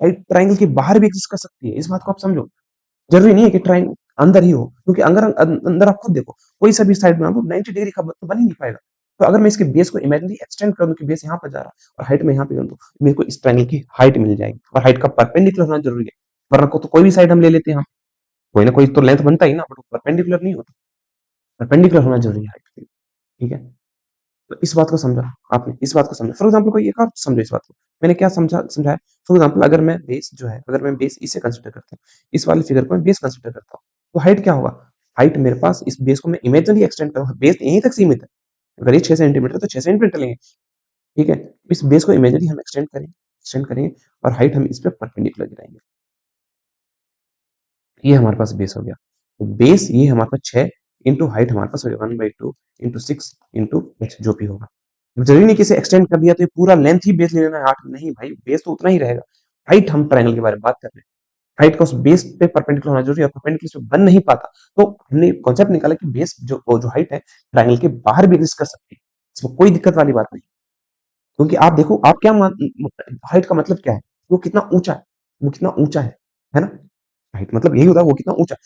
हाइट ट्राइंगल के बाहर भी एग्जिस्ट कर सकती है इस बात को आप समझो जरूरी नहीं है कि ट्राइंगल अंदर ही हो क्योंकि अगर अंदर आप खुद देखो कोई सा भी साइड बना दो 90 डिग्री का तो बन ही नहीं पाएगा तो अगर मैं इसके बेस को इमेजिनली एक्सटेंड कर दूं कि बेस यहाँ पर जा रहा है और हाइट में यहाँ पे कर दूं मेरे को इस ट्राइंगल की हाइट मिल जाएगी और हाइट का परपेंडिकुलर होना जरूरी है वरना को तो कोई भी साइड हम ले लेते हैं हम कोई ना कोई तो लेंथ बनता ही ना बट परपेंडिकुलर नहीं होता परपेंडिकुलर होना जरूरी है हाइट के लिए, ठीक है तो इस बात को समझा आपने इस बात को समझा फॉर एग्जाम्पल कोई एक और समझो इस बात को मैंने क्या समझाया फॉर एग्जाम्पल अगर मैं बेस जो है अगर मैं बेस इसे कंसिडर करता हूँ इस वाले फिगर को मैं बेस कंसिडर करता हूँ तो हाइट क्या होगा हाइट मेरे पास इस बेस को मैं इमेजिनली एक्सटेंड करूँ बेस यहीं तक सीमित है अगर ये 6 सेंटीमीटर तो 6 सेंटीमीटर लेंगे ठीक है इस बेस को इमेजिनली हम एक्सटेंड करेंगे और हाइट हम इस पर परपेंडिकुलर गिराएंगे ये हमारे पास बेस हो गया तो बेस ये हमारे पास 6 इंटू हाइट हमारे पास हो गया 1/2 इंटू 6 इंटू एच जो भी होगा जरूरी नहीं कि इसे एक्सटेंड कर दिया तो ये पूरा लेंथ ही बेस ले लेना है 8 नहीं भाई बेस तो उतना ही रहेगा हाइट हम ट्रायंगल के बारे में बात कर रहे हैं हाइट का उस बेस पे परपेंडिकुलर होना जरूरी है परपेंडिकुलर बन नहीं पाता तो हमने कॉन्सेप्ट निकाला कि बेस जो हाइट है ट्रायंगल के बाहर भी एग्जिस्ट कर सकती है इसमें कोई दिक्कत वाली बात नहीं क्योंकि आप देखो आप क्या हाइट का मतलब क्या है वो कितना ऊंचा है वो कितना ऊंचा है ना हाइट मतलब यही होता है वो कितना ऊंचा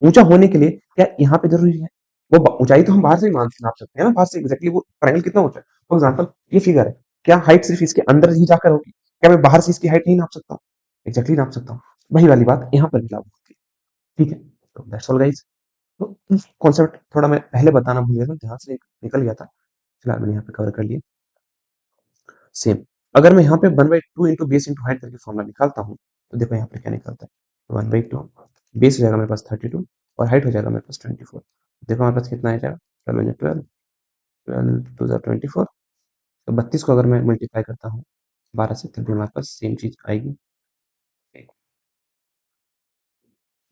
ऊंचा होने के लिए क्या यहाँ पे जरूरी है वो ऊंचाई तो हम बाहर से ही नाप सकते हैं ना बाहर से एग्जैक्टली वो ट्रायंगल कितना ऊंचा है फॉर एग्जाम्पल ये फिगर है क्या हाइट सिर्फ इसके अंदर ही जाकर होगी क्या मैं बाहर से इसकी हाइट नहीं नाप सकता हूँ एग्जैक्टली नाप सकता हूँ वही वाली बात यहाँ पर भी लागू होती है ठीक है तो दैट्स ऑल गाइस तो कॉन्सेप्ट थोड़ा मैं पहले बताना भूल गया था ध्यान से निकल गया था फिलहाल मैंने यहाँ पे कवर कर लिया सेम अगर मैं यहाँ पे 1/2 इंटू बेस इंटू हाइट करके फॉर्मूला निकालता हूँ तो देखो यहाँ पे क्या निकलता है 1/2 बेस हो जाएगा मेरे पास 32 और हाइट हो जाएगा मेरे पास 24 देखो हमारे पास कितना आ जाएगा 12 तो 32 को अगर मैं मल्टीप्लाई करता हूँ 12 से तब भी हमारे पास सेम चीज आएगी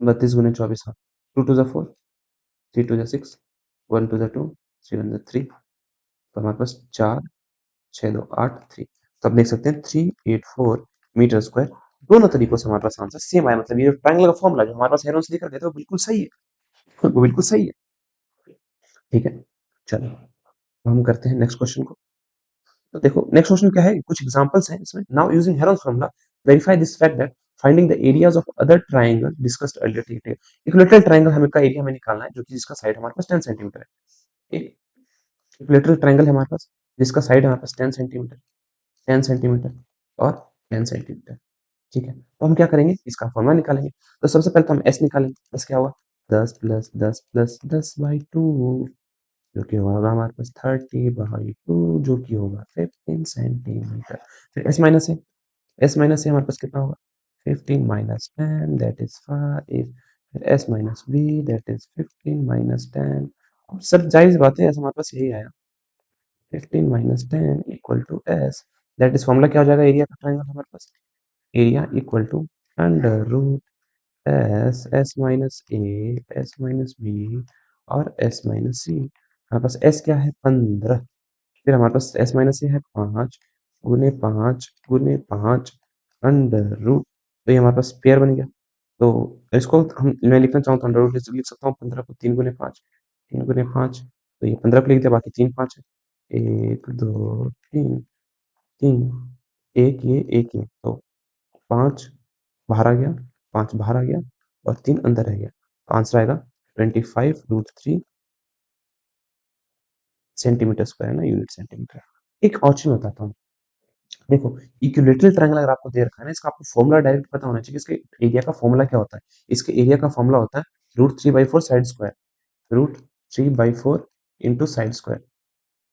32 गुने 24 हाँ 2 टू ज़ 4 3 टू ज़ 6 1 टू ज़ 2 3 1 ज़ 3 तो हमारे पास 4 6 2 8 3 तो आप देख सकते हैं 384 मीटर स्क्वायर दोनों तरीकों से हमारे पास आंसर सेम आया मतलब ये जो ट्रायंगल का फॉर्मूला जो हमारे पास हेरोन से लेकर गए थे वो बिल्कुल सही है वो बिल्कुल सही है ठीक है चलो अब हम करते हैं नेक्स्ट क्वेश्चन को तो देखो नेक्स्ट क्वेश्चन क्या है कुछ एग्जांपल्स हैं इसमें now using Heron's formula verify this fact that finding the areas of other triangle discussed earlier ठीक है इक्विलेटरल ट्रायंगल हमें का एरिया हमें निकालना है जो कि जिसका साइड हमारे पास 10 सेंटीमीटर है एक इक्विलेटरल ट्रायंगल है हमारे पास जिसका साइड हमारे पास 10 सेंटीमीटर और 10 सेंटीमीटर ठीक है तो हम क्या करेंगे इसका फॉर्मूला निकालेंगे तो सबसे पहले तो हम एस निकालेंगे एस क्या हुआ 10 + 10 + 10/2 जो कि होगा हमारे पास 30/2 जो कि होगा 15 सेंटीमीटर फिर एस माइनस है हमारे पास कितना होगा 15 - 10 दैट इज 5 फिर S minus B that is 15 - 10 अब सब जायज बात है ऐसा हमारे पास यही आया 15 - 10 equal to S that is formula क्या हो जाएगा एरिया का ट्रायंगल हमारे पास area equal to under root S minus A S minus B और एस माइनस सी हमारे पास एस क्या है 15 फिर हमारे पास एस माइनस सी है 5 × 5 × 5 अंडर रूट तो ये हमारे पास पेयर बन गया तो इसको हम मैं लिखना चाहूँ तो अंडर रूट लिख सकता हूँ 15 को 3 × 5 3 × 5 तो ये 15 को लिख दिया बाकी 3 5 है 1 2 3 3 एक ये तो 5 बाहर आ गया 5 बाहर आ गया और 3 अंदर रह गया तो आंसर आएगा 25√3 सेंटीमीटर स्क्वायर है ना, यूनिट सेंटीमीटर। एक और चीज बताता हूँ, देखो इक्विलेटरल ट्रायंगल अगर आपको दे रखा है ना, इसका आपको फॉर्मूला डायरेक्ट पता होना चाहिए, इसके एरिया का फॉर्मूला क्या होता है। इसके एरिया का फॉर्मूला होता है √3/4 side square, √3/4 into side square,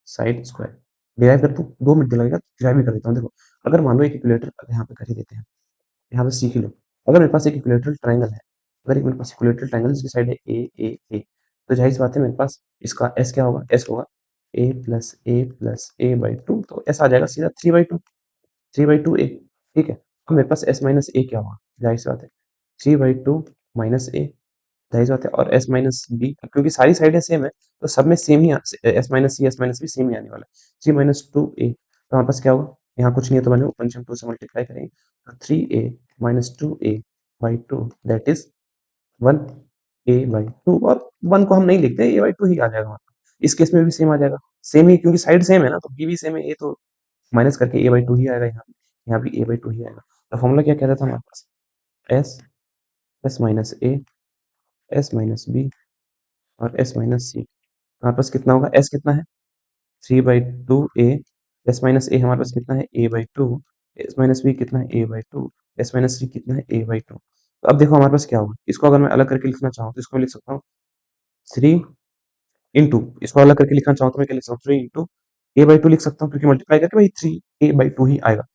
side square. Derive कर दूं, 2 मिनट लगेगा, डिराइव भी कर देता हूँ। देखो अगर मान लो एक इक्विलेटर यहाँ पे कर ही देते हैं, यहाँ पे सीख ही लो। अगर मेरे पास एक इक्विलेटरल ट्रायंगल है, अगर एक मेरे पास इक्विलेटरल ट्रायंगल जिसकी साइड है ए, तो जाहिर सी बात है मेरे पास इसका एस क्या होगा, एस होगा a+a+a/2, तो एस आ जाएगा सीधा 3/2, 3/2 ए। ठीक है, अब मेरे पास एस माइनस ए क्या होगा, जाहिर सी बात है 3/2 माइनस ए, जाहिर सी बात है। और एस माइनस बी, क्योंकि सारी साइडें सेम है तो सब में सेम ही, S minus C S minus B same ही आने वाला है। 3 - 2 ए, तो हमारे पास क्या होगा, यहाँ कुछ नहीं है तो मैंने ऊपर नीचे 2 से मल्टीप्लाई करेंगे, तो 3a - 2a/2 that is 1a/2, और 1 को हम नहीं लिखते, a/2 ही आ जाएगा हमारे पास। इस केस में भी सेम आ जाएगा, सेम ही, क्योंकि साइड सेम है ना, तो बी भी सेम है, ए तो माइनस करके a/2 ही आएगा, यहाँ भी a/2 ही आएगा। तो फॉर्मूला क्या कहता था हमारे पास, S, S minus A, S minus B और एस माइनस सी। हमारे पास कितना होगा, एस कितना है 3/2 ए, एस माइनस ए हमारे पास कितना है a/2, एस माइनस बी कितना है a/2, एस माइनस सी कितना है a/2। तो अब देखो हमारे पास क्या होगा, इसको अगर मैं अलग करके लिखना चाहूँ तो इसको मैं लिख सकता हूँ 3 इंटू, इसको अलग करके लिखना चाहूँ तो मैं क्या लिख सकता हूँ 3 इंटू a/2 लिख सकता हूँ, क्योंकि मल्टीप्लाई करके भाई 3a/2 ही आएगा।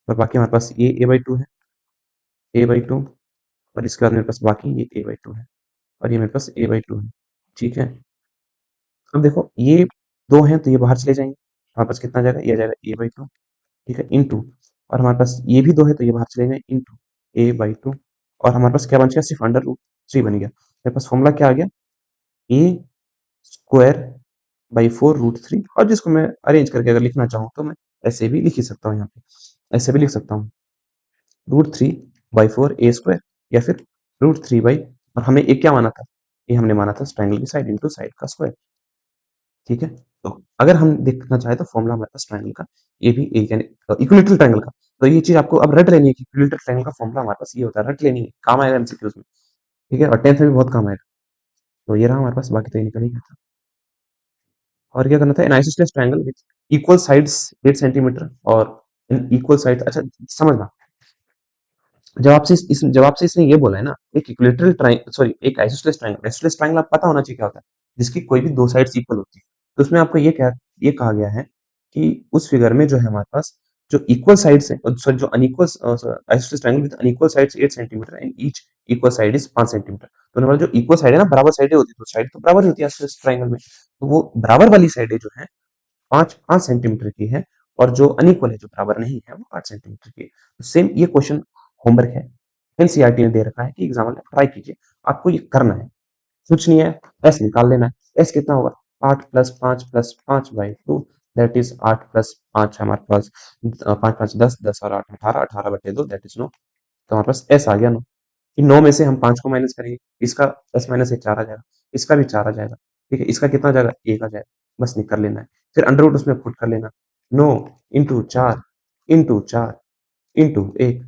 और बाकी हमारे पास ये a/2 है, a/2, और इसके बाद मेरे पास बाकी ये a/2 है, और ये मेरे पास a/2 है। ठीक है, अब देखो ये दो हैं तो ये बाहर चले जाएंगे, हमारे पास कितना आ जाएगा, ये आ जाएगा a/2। ठीक है, इंटू, और हमारे पास ये भी दो है तो ये बाहर चले गए, इंटू a/2, और हमारे पास क्या बन गया, सिर्फ √3 बन गया। मेरे पास फॉर्मूला क्या आ गया, a² / 4√3, और जिसको मैं अरेंज करके अगर लिखना चाहूँ तो मैं ऐसे भी लिख ही सकता हूँ, यहाँ पे ऐसे भी लिख सकता हूँ √3/4 a², या फिर √3 और हमने एक क्या माना था, ये हमने माना था ट्रायंगल की साइड इंटू साइड का स्क्वायर। ठीक है, तो अगर हम देखना चाहे तो फॉर्मूला हमारे पास ट्रायंगल का, ये भी एक यानी इक्विलेटरल ट्रायंगल का, तो ये चीज आपको अब रट लेनी है कि इक्विलेटरल ट्रायंगल का फॉर्मूला हमारे पास ये होता है, रट लेनी है, काम आएगा एमसीक्यूज में। ठीक है, और 10th में भी बहुत काम आएगा। तो ये रहा हमारे पास, बाकी तो ये निकल ही गया था। और क्या करना था, N isosceles triangle with equal sides 8 centimetre और इन इक्वल साइड्स। अच्छा समझना, जवाब से इसने ये बोला है ना, एक इक्विलेटरल ट्रायंगल, सॉरी एक आइसोसेलेस ट्रायंगल, आइसोसेलेस ट्रायंगल आपको पता होना चाहिए क्या होता है, जिसकी कोई भी दो साइड्स इक्वल होती है। तो उसमें आपको ये कहा गया है कि उस फिगर में जो है हमारे पास जो इक्वल साइड्स है, सॉरी जो unequal, isosceles triangle with unequal sides 8 centimetre and each equal side is 5 centimetre. तो हमारा जो इक्वल साइड है ना, बराबर साइडें होती है, तो साइड तो बराबर ही होती है आइसोसेलेस ट्रायंगल में, तो वो बराबर वाली साइडें जो है 5 5 सेंटीमीटर की है, और जो अनइक्वल है, जो बराबर नहीं है, वो 8 सेंटीमीटर की है। तो सेम ये क्वेश्चन होमवर्क है, एनसीईआरटी ने दे रखा है कि एग्जाम में ट्राई कीजिए, आपको ये करना है, कुछ नहीं है, एस निकाल लेना है। एस कितना होगा, 8+5+5/2, दैट इज 8+5 हमारे पास, 5 5 10, 10 और 8 18, 18/2 दैट इज 9। तो हमारे पास एस आ गया 9। इन 9 में से हम 5 को माइनस करेंगे, इसका एस माइनस 1 4 आ जाएगा, इसका भी 4 आ जाएगा। ठीक है, इसका कितना आ जाएगा, 1 आ जाएगा, बस निकाल लेना है। फिर अंडर रूट उसमें पुट कर लेना, 9 इंटू 4 इंटू 4 इंटू 1,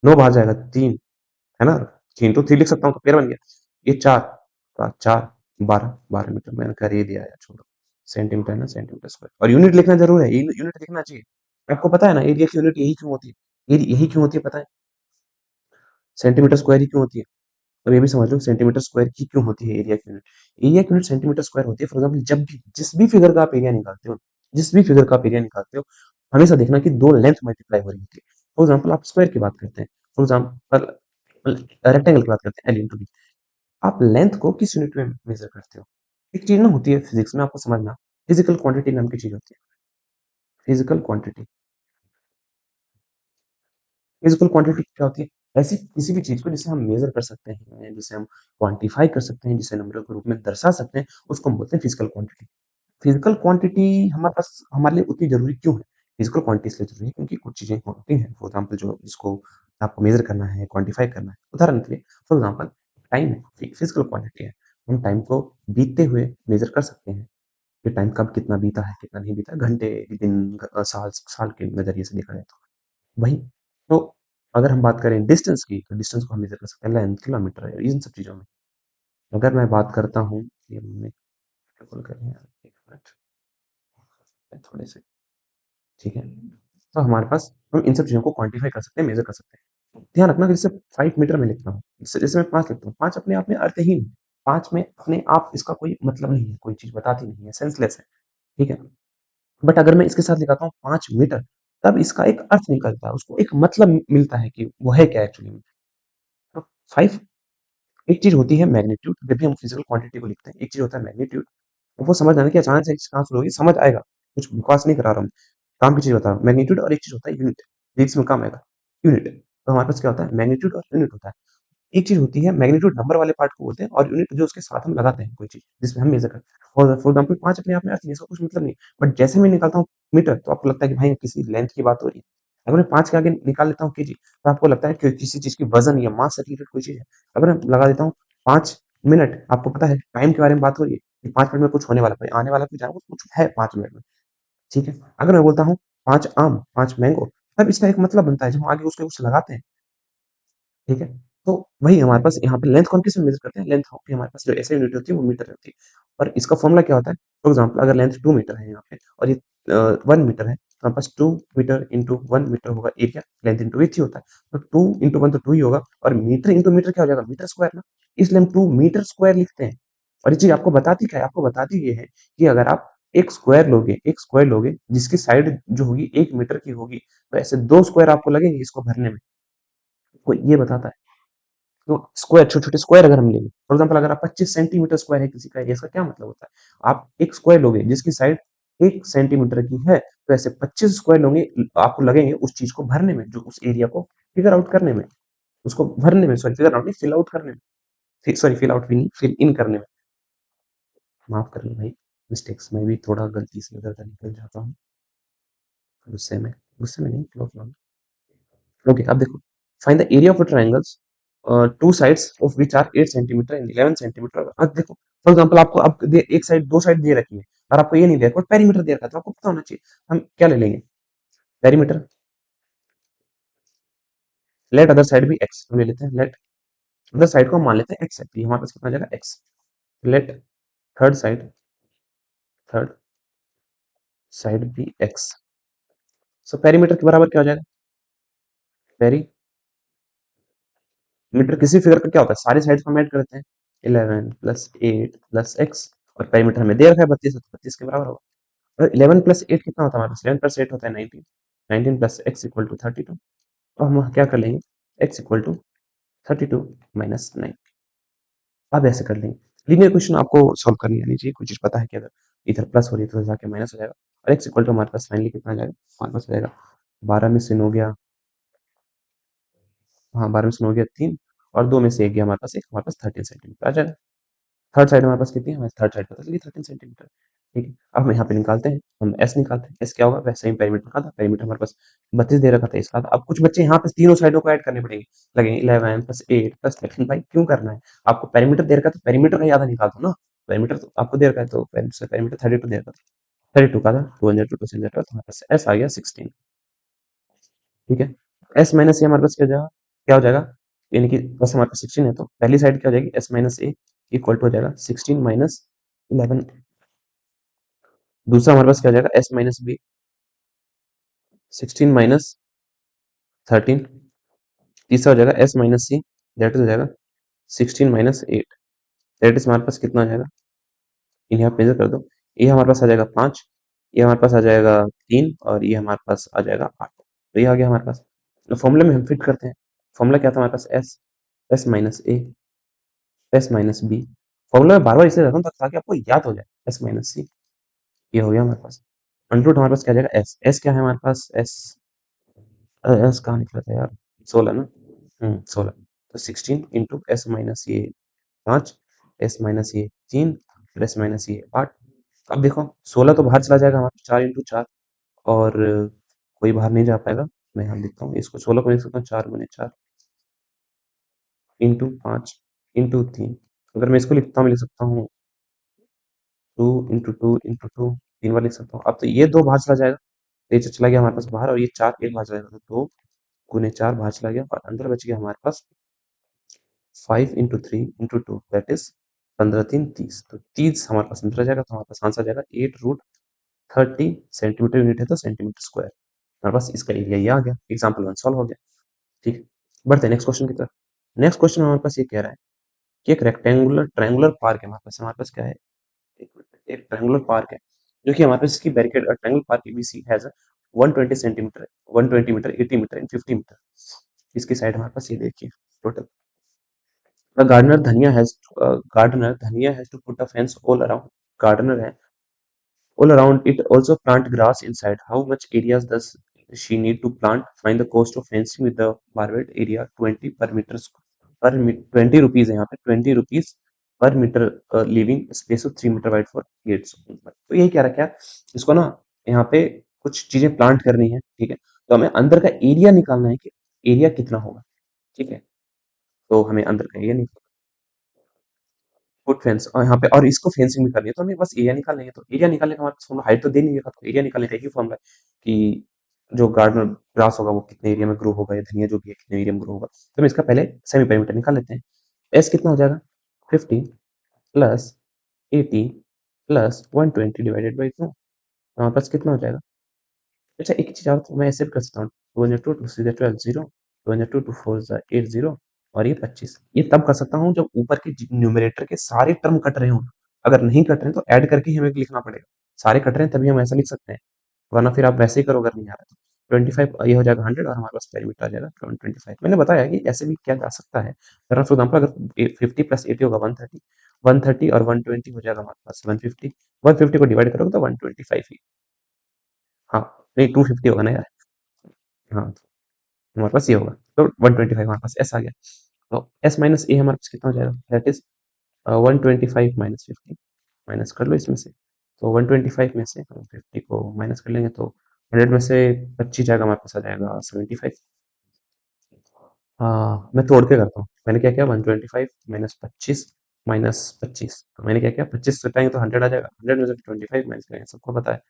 9 बाहर जाएगा 3, है ना, 3 लिख सकता हूँ तो पेयर बन गया। ये 4 का 4, 12 12 मीटर, मैंने कर ही दिया यार, छोड़ो। सेंटीमीटर है ना, सेंटीमीटर स्क्वायर, और यूनिट लिखना जरूर है, यूनिट लिखना चाहिए। आपको पता है ना एरिया की यूनिट यही क्यों होती है, यही क्यों होती है पता है, सेंटीमीटर स्क्वायर ही क्यों होती है। अब ये भी समझ लो सेंटीमीटर स्क्वायर की क्यों होती है एरिया की यूनिट। एरिया की यूनिट सेंटीमीटर स्क्वायर होती है। फॉर एग्जांपल जब भी जिस भी फिगर का आप एरिया निकालते हो, जिस भी फिगर का आप एरिया निकालते हो, हमेशा देखना कि दो लेंथ मल्टीप्लाई हो रही होती है। फॉर एग्जांपल आप स्क्वायर की बात करते हैं, फॉर एग्जांपल रेक्टेंगल की बात करते हैं, एल इंटू बी, आप लेंथ को किस यूनिट में मेजर करते हो। एक चीज ना होती है फिजिक्स में, आपको समझना, फिजिकल क्वांटिटी नाम की चीज होती है, फिजिकल क्वांटिटी। फिजिकल क्वांटिटी क्या होती है, ऐसी किसी भी चीज को जिसे हम मेजर कर सकते हैं, जिसे हम क्वांटिफाई कर सकते हैं, जिसे नंबर के रूप में दर्शा सकते हैं, उसको हम बोलते हैं फिजिकल क्वांटिटी। फिजिकल क्वांटिटी हमारे पास, हमारे लिए उतनी जरूरी क्यों है, फिजिकल क्वांटिटी इसलिए जरूरी है क्योंकि कुछ चीजें होती हैं, फॉर एग्जाम्पल जो जिसको आपको मेजर करना है, क्वांटिफाई करना है। उदाहरण के लिए फॉर एग्जाम्पल टाइम है, फिजिकल क्वांटिटी है, हम टाइम को बीतते हुए मेजर कर सकते हैं कि टाइम कब कितना बीता है, कितना नहीं बीता, घंटे, दिन, साल, साल के नजरिए से देखा जाए तो वही। तो अगर हम बात करें डिस्टेंस की, तो डिस्टेंस को हम मेजर कर सकते हैं लेंथ, किलोमीटर, इन सब चीजों में। अगर मैं बात करता हूँ, ये हमने बिल्कुल करें यार, एक मिनट, थोड़े से, ठीक है। तो हमारे पास हम इन सब चीज़ों को क्वांटिफाई कर सकते हैं, मेज़र कर सकते हैं। ध्यान रखना कि जैसे 5 मीटर में लिखता हूँ, जैसे मैं 5 लिखता हूँ, 5 अपने आप में अर्थहीन है। 5 में अपने आप इसका कोई मतलब नहीं है, कोई चीज़ बताती नहीं है, सेंसलेस है, ठीक है। बट अगर मैं इसके साथ लिखाता हूँ 5 मीटर, तब इसका एक अर्थ निकलता है, उसको एक मतलब मिलता है कि वो है क्या एक्चुअली में। तो 5 एक चीज़ होती है मैग्नीट्यूड, जब भी हम फिजिकल क्वांटिटी को लिखते हैं, एक चीज़ होता है मैग्नीट्यूड, वो समझ आना कि अचानक से कहाँ शुरू होगी, समझ आएगा, कुछ बकवास नहीं करा रहा हूँ, काम की चीज़ बता रहा हूँ। मैग्नीट्यूड और एक चीज़ होता है यूनिट, बीच में काम आएगा, यूनिट। तो हमारे पास क्या होता है मैग्नीट्यूड और यूनिट होता है। एक चीज़ होती है मैग्नीट्यूड नंबर वाले पार्ट को बोलते हैं और यूनिट जो उसके साथ हम लगाते हैं कोई चीज़, जिसमें हम मेज़र करते हैं। फॉर एग्ज़ाम्पल 5 अपने आप में अर्थ नहीं है, इसका कुछ मतलब नहीं। बट जैसे मैं निकालता हूँ मीटर तो आपको लगता है कि भाई किसी लेंथ की बात हो रही है। अगर मैं 5 के आगे निकाल लेता हूँ केजी तो आपको लगता है कि किसी चीज़ की वज़न या मास से रिलेटेड कोई चीज़ है। अगर मैं लगा देता हूँ 5 मिनट, आपको पता है टाइम के बारे में बात हो रही है कि 5 मिनट में कुछ होने वाला है, कोई आने वाला कुछ जाएगा, कुछ है 5 मिनट में, ठीक है। अगर मैं बोलता हूँ 5 आम, 5 मैंगो, तब इसका एक मतलब बनता है जब हम आगे उसके कुछ लगाते हैं। ठीक है? तो वही हमारे पास यहाँ पे लेंथ को हम किसमें मेज़र करते हैं? लेंथ की हमारे पास जो एसआई यूनिट होती है वो मीटर होती है। और इसका फ़ॉर्मूला क्या होता है? फॉर एग्ज़ाम्पल अगर लेंथ 2 मीटर है यहाँ पे और ये 1 मीटर है, तो हमारे पास 2 मीटर इंटू 1 मीटर होगा एरिया, लेंथ इंटू विड्थ ही होता है। तो 2 इंटू 1 तो 2 ही होगा और मीटर इंटू मीटर क्या हो जाएगा? मीटर स्क्वायर ना, इसलिए हम 2 मीटर स्क्वायर लिखते हैं। और ये चीज़ आपको बताती क्या है? आपको बताती ये है कि अगर आप एक स्क्वायर लोगे जिसकी साइड जो होगी 1 मीटर की होगी, तो ऐसे 2 स्क्वायर आपको लगेंगे इसको भरने में। वो ये बताता है। तो स्क्वायर छोटे-छोटे स्क्वायर अगर हम लेंगे, फॉर एग्ज़ाम्पल अगर आप 25 सेंटीमीटर स्क्वायर है किसी का एरिया, इसका क्या मतलब होता है? आप एक स्क्वायर लोगे जिसकी साइड 1 सेंटीमीटर की है, तो ऐसे 25 स्क्वायर लोगे आपको लगेंगे उस चीज़ को भरने में, जो उस एरिया को फिगर आउट करने में, उसको भरने में, सॉरी फिगर आउट नहीं, फिल आउट करने में। सॉरी फिल आउट भी नहीं, फिल इन करने में। माफ़ करना भाई, मिस्टेक्स मैं भी थोड़ा गलती से इधर-उधर निकल जाता हूँ, गुस्से में नहीं, फ्लो फ्लो। ओके, अब देखो, find the area of a triangles two sides of which are 8 centimetre and 11 centimetre. अब देखो, फॉर एग्जांपल आपको अब एक साइड, दो साइड दे रखी है और आपको ये नहीं दिया, कोई पेरीमीटर दे रखा है, तो आपको पता होना चाहिए। हम क्या ले लेंगे? पेरीमीटर। लेट अदर साइड भी एक्स हम ले लेते हैं। लेट अदर साइड को हम मान लेते हैं एक्स है, तो ये हमारे पास कितना आ जाएगा? X. Let third side third side भी एक्स। सो पेरीमीटर के बराबर क्या हो जाएगा? पेरीमीटर किसी फिगर का क्या होता है? सारी साइड को हम ऐड करते हैं। 11 प्लस 8 प्लस एक्स, और पेरीमीटर हमें दे रखा है 32 है, तो 32 के बराबर होगा। और 11 प्लस 8 कितना होता है हमारे पास? 11 प्लस 8 होता है 19। 19 प्लस एक्स इक्वल टू 32। और हम क्या कर लेंगे? X equal to 32 minus 9। अब ऐसे कर लेंगे। लीनियर क्वेश्चन आपको सॉल्व करनी आनी चाहिए, कोई चीज़ पता है कि अगर इधर प्लस हो रही है तो जाके माइनस हो जाएगा। और एक्स इक्वल टू हमारे पास फाइनली कितना आ जाएगा? हमारे पास हो जाएगा 12 में से 9 गया, हाँ 12 में से 9 गया 3, और 2 में से 1 गया हमारे पास 1, हमारे पास 13 सेंटीमीटर आ जाएगा। थर्ड साइड हमारे पास कितनी है? हमारे थर्ड साइड पता चली 13 सेंटीमीटर। ठीक है, अब हम यहाँ पे निकालते हैं, हम एस निकालते हैं। एस क्या होगा? वैसे ही पेरीमीटर का था, पेरीमीटर हमारे पास 32 दे रखा था इसका था। अब कुछ बच्चे यहाँ पे तीनों साइडों को ऐड करने पड़ेंगे, लगेंगे 11 प्लस 8 प्लस 13। भाई क्यों करना है? आपको पेरीमीटर दे रखा है तो पेरीमीटर का आधा निकाल दो ना। पेरीमीटर तो आपको दे रखा है, तो पेरीमीटर 32 दे रखा था, 32 का था, 2 टू 2 से तो हमारे पास एस आ गया 16। ठीक है, एस माइनस ए हमारे पास क्या हो जाएगा? यानी कि बस हमारे पास 16 है, तो पहली साइड क्या हो जाएगी? S minus A equal to हो जाएगा 16 माइनस 11। दूसरा हमारे पास क्या हो जाएगा? S minus B 16 minus 13। तीसरा हो जाएगा S minus C, that is हो जाएगा 16 माइनस 8। दैट इज हमारे पास कितना आ जाएगा? इन्हें आप मेजर कर दो। ये हमारे पास आ जाएगा 5, ये हमारे पास आ जाएगा 3, और ये हमारे पास आ जाएगा 8। तो ये आ गया हमारे पास। तो फॉर्मूले में हम फिट करते हैं। फॉर्मूला क्या था हमारे पास? S, S minus A, S minus B. Formula में बार बार इसे रहता हूँ ताकि आपको याद हो जाए। एस माइनस सी, ये हो गया हमारे पास। अंडर हमारे पास क्या आ जाएगा? एस, एस क्या है हमारे पास? एस, एस कहाँ निकला था यार? 16 ना, 16। तो 16 इंटू एस माइनस ये 5, एस माइनस ये 3, फिर एस माइनस ये 8। अब देखो 16 तो बाहर चला जाएगा हमारा, 4 इंटू 4, और कोई बाहर नहीं जा पाएगा। मैं यहाँ लिखता हूँ इसको, 16 को लिख सकता हूँ 4 गुने 4 इंटू 5 इंटू 3। अगर मैं इसको लिखता हूँ, मैं लिख सकता हूँ 2 इंटू 2 इंटू 2, 3 बार लिख सकता हूँ। अब तो ये 2 बाहर चला जाएगा, तो ये चला गया हमारे पास बाहर, और ये 4 एक बाहर चला जाएगा, तो 2 गुने 4 बाहर चला गया, और अंदर बच गया हमारे पास 5 इंटू 3 इंटू 2, दैट इज 15 3 30। तो 30 हमारे पास अंदर आ जाएगा, तो हमारे पास आंसर आ जाएगा 8 रूट 30 सेंटीमीटर यूनिट है तो सेंटीमीटर स्क्वायर। हमारे पास इसका एरिया ये आ गया। एग्जाम्पल 1 सॉल्व हो गया। ठीक है, बढ़ते हैं नेक्स्ट क्वेश्चन की तरफ। नेक्स्ट क्वेश्चन हमारे पास ये कह रहा है कि एक रेक्टेंगुलर ट्रायंगुलर पार्क है हमारे पास क्या है, एक ट्रायंगुलर पार्क है जो कि हमारे पास इसकी barricade triangular park ABC has 120 centimetre, 120 metre, 80 metre and 50 metre. इसकी साइड हमारे पास ये देखिए total. The gardener Dhaniya has to put a fence all around. Gardener है, all around it also plant grass inside. How much areas does she need to plant? Find the cost of fencing with the barbed area 20 per meter per 20 rupees है यहाँ पे 20 rupees per metre leaving space of 3 metre wide for gates. तो यही क्या रखा है इसको ना, यहाँ पे कुछ चीजें प्लांट करनी है। ठीक है, तो हमें अंदर का एरिया निकालना है कि एरिया कितना होगा। ठीक है, तो हमें अंदर का एरिया फुट फेंस और यहाँ पे और इसको फेंसिंग भी करनी है तो हमें बस एरिया निकालनी है। तो एरिया निकालने का हमारे पास फॉर्मूला हाइट तो दे नहीं रखा, तो एरिया निकालने का एक ही फॉर्मूला है कि जो गार्डन ग्रास होगा वो कितने एरिया में ग्रो होगा, या धनिया जो भी है कितने एरिया में ग्रो होगा। तो हम इसका पहले सेमी पेरीमीटर निकाल लेते हैं। एस कितना हो जाएगा 50 प्लस 80 प्लस 120 डिवाइडेड बाई 2। हमारे पास कितना हो जाएगा। अच्छा एक चीज और तो मैं ऐसे भी कर सकता हूँ, 2 2 0, 2 2 4 8 0 और ये 25। ये तब कर सकता हूँ जब ऊपर के न्यूमरेटर के सारे टर्म कट रहे हों। अगर नहीं कट रहे हैं तो ऐड करके ही हमें लिखना पड़ेगा। सारे कट रहे हैं तभी हम ऐसा लिख सकते हैं, वरना फिर आप वैसे ही करो अगर नहीं आ रहा तो। 25 ये हो जाएगा 100 और हमारे पास पेरीमीटर आ जाएगा 25। मैंने बताया कि ऐसे भी किया जा सकता है। फॉर एग्जाम्पल अगर 50 प्लस 80 होगा 130, 130 और 120 हो जाएगा हमारे पास 150। 150 को डिवाइड करोगे तो 125 ही। हाँ, नहीं 250 होगा ना यार। हाँ, तो हमारे पास ये होगा तो 125 हमारे पास एस आ गया। तो एस माइनस ए हमारे पास कितना हो जाएगा, दैट इज 125 माइनस 50। माइनस कर लो इसमें से, तो 125 में से हम 50 को माइनस कर लेंगे तो 100 में से 25 जाएगा, हमारे पास आ जाएगा 75। हाँ, मैं तोड़ के करता हूँ। मैंने क्या किया 125 माइनस 25 माइनस 25, तो मैंने क्या किया 25 घटाएंगे तो 100 आ जाएगा, 100 में से 25 माइनस करेंगे सबको पता है,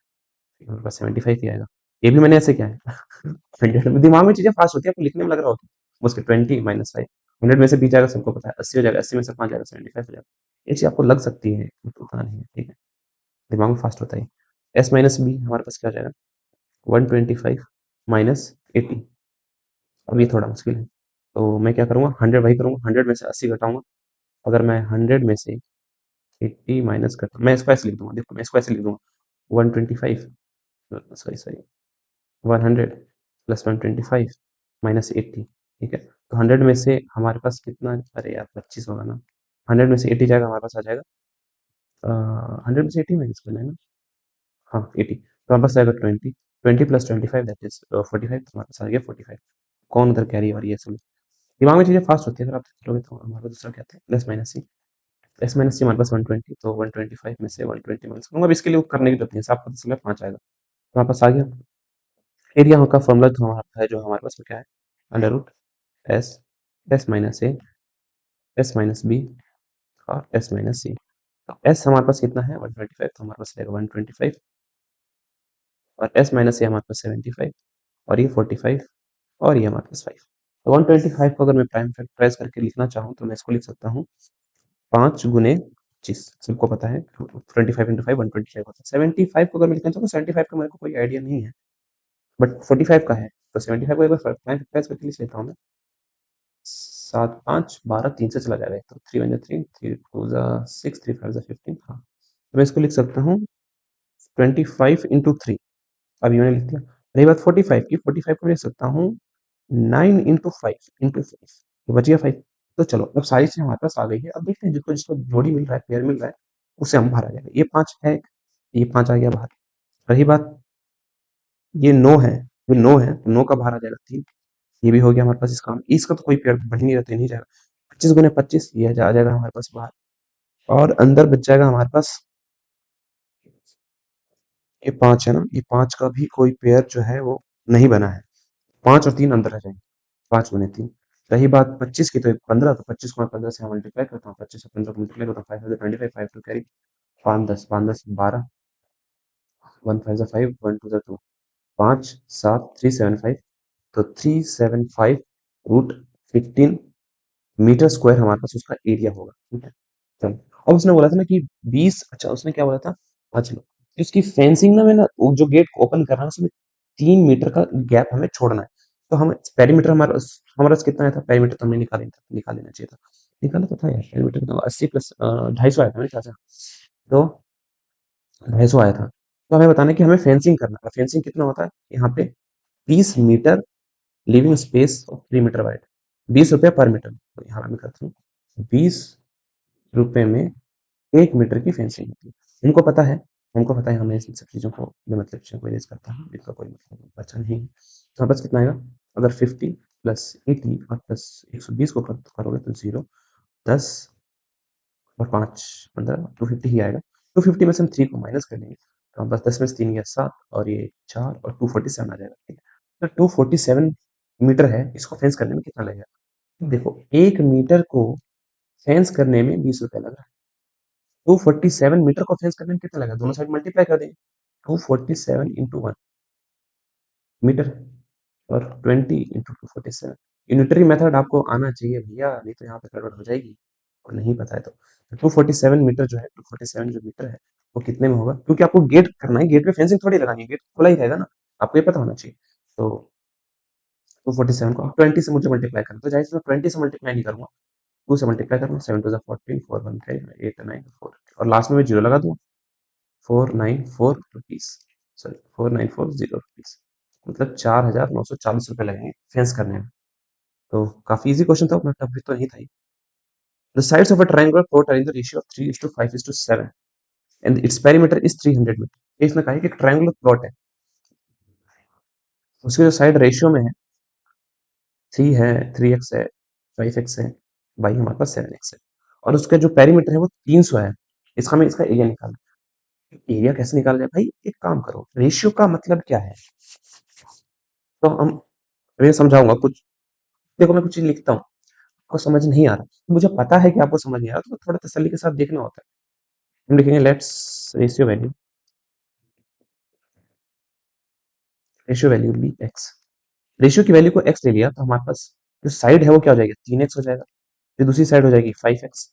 मेरे पास 75 ही आएगा। ये भी मैंने ऐसे किया है। 100 में दिमाग में चीजें फास्ट होती है, आपको लिखने में लग रहा होता है मुझके 20 माइनस 5, 100 में से 20 जाएगा सबको पता है, 80 हो जाएगा, 80 में से 5 जाएगा 75 हो जाएगा। ये चीज आपको लग सकती है तो उतना नहीं है। ठीक है, दिमाग में फास्ट होता है। एस माइनस बी हमारे पास क्या हो जाएगा 125 माइनस 80। अब ये थोड़ा मुश्किल है, तो मैं क्या करूंगा 100 वही करूंगा, 100 में से 80 घटाऊंगा। अगर मैं 100 में से 80 माइनस करता हूँ, मैं इसको ऐसे लिख दूंगा, देखो मैं इसको ऐसे लिख दूंगा 125, सॉरी सॉरी 100 प्लस 125 माइनस 80। ठीक है, तो 100 में से हमारे पास कितना, अरे यार 25 होगा ना, 100 में से 80 जाएगा, हमारे पास आ जाएगा 100 में से 80 माइनस करना है ना, हाँ 80, तो हमारे पास आएगा 20, 20 प्लस 25 दैट इज 45, तो हमारे पास आ गया 45। कौन उधर कैरी और ये सब दिमाग में चीजें फास्ट होती है, अगर आप चलोगे तो हमारे पास दूसरा क्या था प्लस माइनस सी। प्लस माइनस सी हमारे पास 120, तो 125 में से 120 माइनस करूंगा। अब इसके लिए करने की जरूरत नहीं है, आपको पता चला 5 आएगा, तो हमारे पास आ गया एरिया का फॉर्मूला। तो हमारा है जो हमारे पास में क्या है under root S, S minus A, S minus B और एस माइनस सी। तो एस हमारे पास कितना है 125, तो हमारे पास रहेगा 125 और एस माइनस ए हमारे पास 75 और ये 45 और ये हमारे पास 5। तो 125 को अगर मैं प्राइम फैक्टराइज करके लिखना चाहूँ तो मैं इसको लिख सकता हूँ 5 गुने 25, सबको पता है 25 इंटू 5 125 होता है। 75 को अगर मैं लिखना चाहूँ तो 75 का मेरे को कोई आइडिया नहीं है, बट 45 का है, तो 75 को एक बार प्राइम फैक्टराइज करके लिख लेता हूँ मैं। 7 5 12 3 से चला जाएगा, तो 3 1 3 3 2 6 3 5 15। हाँ, तो मैं इसको लिख सकता हूँ 25 इंटू 3। अब ये मैंने लिख दिया। रही बात 45 की, 45 को मैं लिख सकता हूँ 9 इंटू 5 इंटू 5, तो बच गया 5। तो चलो अब सारी चीजें हमारे पास आ गई है। अब देखते हैं जिसको जिसको जोड़ी मिल रहा है, पेयर मिल रहा है, उससे हम बाहर आ जाएंगे। ये 5 है, ये 5 आ गया बाहर। रही बात ये 9 है, ये 9 है, 9 का बाहर आ जाएगा 3। ये भी हो गया हमारे पास इसका। इसका तो कोई पेयर बन ही नहीं रहता, नहीं जाएगा। 25 गुने 25 ये आ जाएगा हमारे पास बाहर, और अंदर बच जाएगा हमारे पास ये 5 है ना, ये 5 का भी कोई पेयर जो है वो नहीं बना है। 5 और 3 अंदर आ जाएंगे, 5 गुने 3। रही बात 25 की, तो 15, तो 25 को मैं 15 से मल्टीप्लाई करता हूँ, 25 और 15 को मल्टीप्लाई करता हूँ, 5 25 5 टू कैरी 5 10 5 10 12, 1 5 5 1 2 2, 5 7 3 7 5, तो 375 रूट 15 मीटर स्क्वायर हमारे पास उसका एरिया होगा। ठीक है, चलो। अब उसने बोला था ना कि 20, अच्छा उसने क्या बोला था, हाँ चलो उसकी फेंसिंग ना में ना वो जो गेट ओपन कर रहा है उसमें 3 मीटर का गैप हमें छोड़ना है। तो हम पेरीमीटर हमारा कितना आया था, पेरीमीटर तो हमने निकाल लेना चाहिए था। निकाला तो था यार, पेरीमीटर कितना 80 प्लस 250 आया था मेरे ख्याल से। तो 250 आया था। तो हमें बताना है कि हमें फेंसिंग करना है। फेंसिंग कितना होता है यहाँ पे, 20 metre leaving space of 3 metre wide, 20 रुपये पर मीटर। तो यहाँ मैं करता हूँ 20 रुपये में 1 मीटर की फेंसिंग होती है। हमको पता है हमें इन सब चीज़ों को मतलब चीज़ों को रेज करता है, इसका कोई मतलब अच्छा नहीं है। तो हमारे पास कितना आएगा, अगर 50 प्लस 80 और प्लस 120 को करोगे तो 0, 10 और 5 15, 250 ही आएगा। 250 में से हम 3 को माइनस कर देंगे तो हम बस 10 में से 3 या 7 और ये 4 और 247 आ जाएगा। ठीक है, तो 247 मीटर है, इसको फेंस करने में कितना लगेगा। देखो 1 मीटर को फेंस करने में 20 रुपया लगा। 247 मीटर को फेंस करने में कितना लगा, दोनों साइड मल्टीप्लाई कर देंगे। 247 × 1 मीटर और 20 × 247। यूनिटरी मेथड आपको आना चाहिए भैया, नहीं तो यहाँ पे गड़बड़ हो जाएगी और नहीं पता है तो। 247 मीटर जो है, 247 जो मीटर है वो कितने में होगा, क्योंकि आपको गेट करना है, गेट पे फेंसिंग थोड़ी लगानी है, गेट खुला ही रहेगा ना, आपको ये पता होना चाहिए। तो 247 को 20 से मुझे मल्टीप्लाई करना, तो जाहिर सी मैं 20 से मल्टीप्लाई नहीं करूंगा, 2 से मल्टीप्लाई करूंगा, 7 टू 14, 4 1 5 8 9 4 और लास्ट में मैं जीरो लगा दूंगा। 494 रुपीज, सॉरी 4940 रुपीज, मतलब 4,940 रुपये लगेंगे फेंस करने में। तो काफी इजी क्वेश्चन था, उतना टफ भी तो नहीं था ये। The sides of a triangular plot are in the ratio of 3:5:7 and its perimeter is 300 metre. इसमें कहा है कि एक ट्रायंगुलर प्लॉट है, उसके जो साइड रेशियो में है, 3 है, 3x है, 5x है, बाई हमारे पास 7x है, और उसका जो पेरीमीटर है वो 300 है। इसका हमें इसका एरिया निकालना है। एरिया कैसे निकाल जाए भाई, एक काम करो, रेशियो का मतलब क्या है, तो हम मैं समझाऊंगा कुछ। देखो मैं कुछ चीज लिखता हूँ, आपको समझ नहीं आ रहा तो मुझे पता है कि आपको समझ नहीं आ रहा, तो थोड़ा तसल्ली के साथ देखना होता है। हम लिखेंगे let's ratio value be X. Ratio की वैल्यू को एक्स ले लिया तो हमारे पास जो साइड है वो क्या हो जाएगी, 3x हो जाएगा। फिर दूसरी साइड हो जाएगी 5x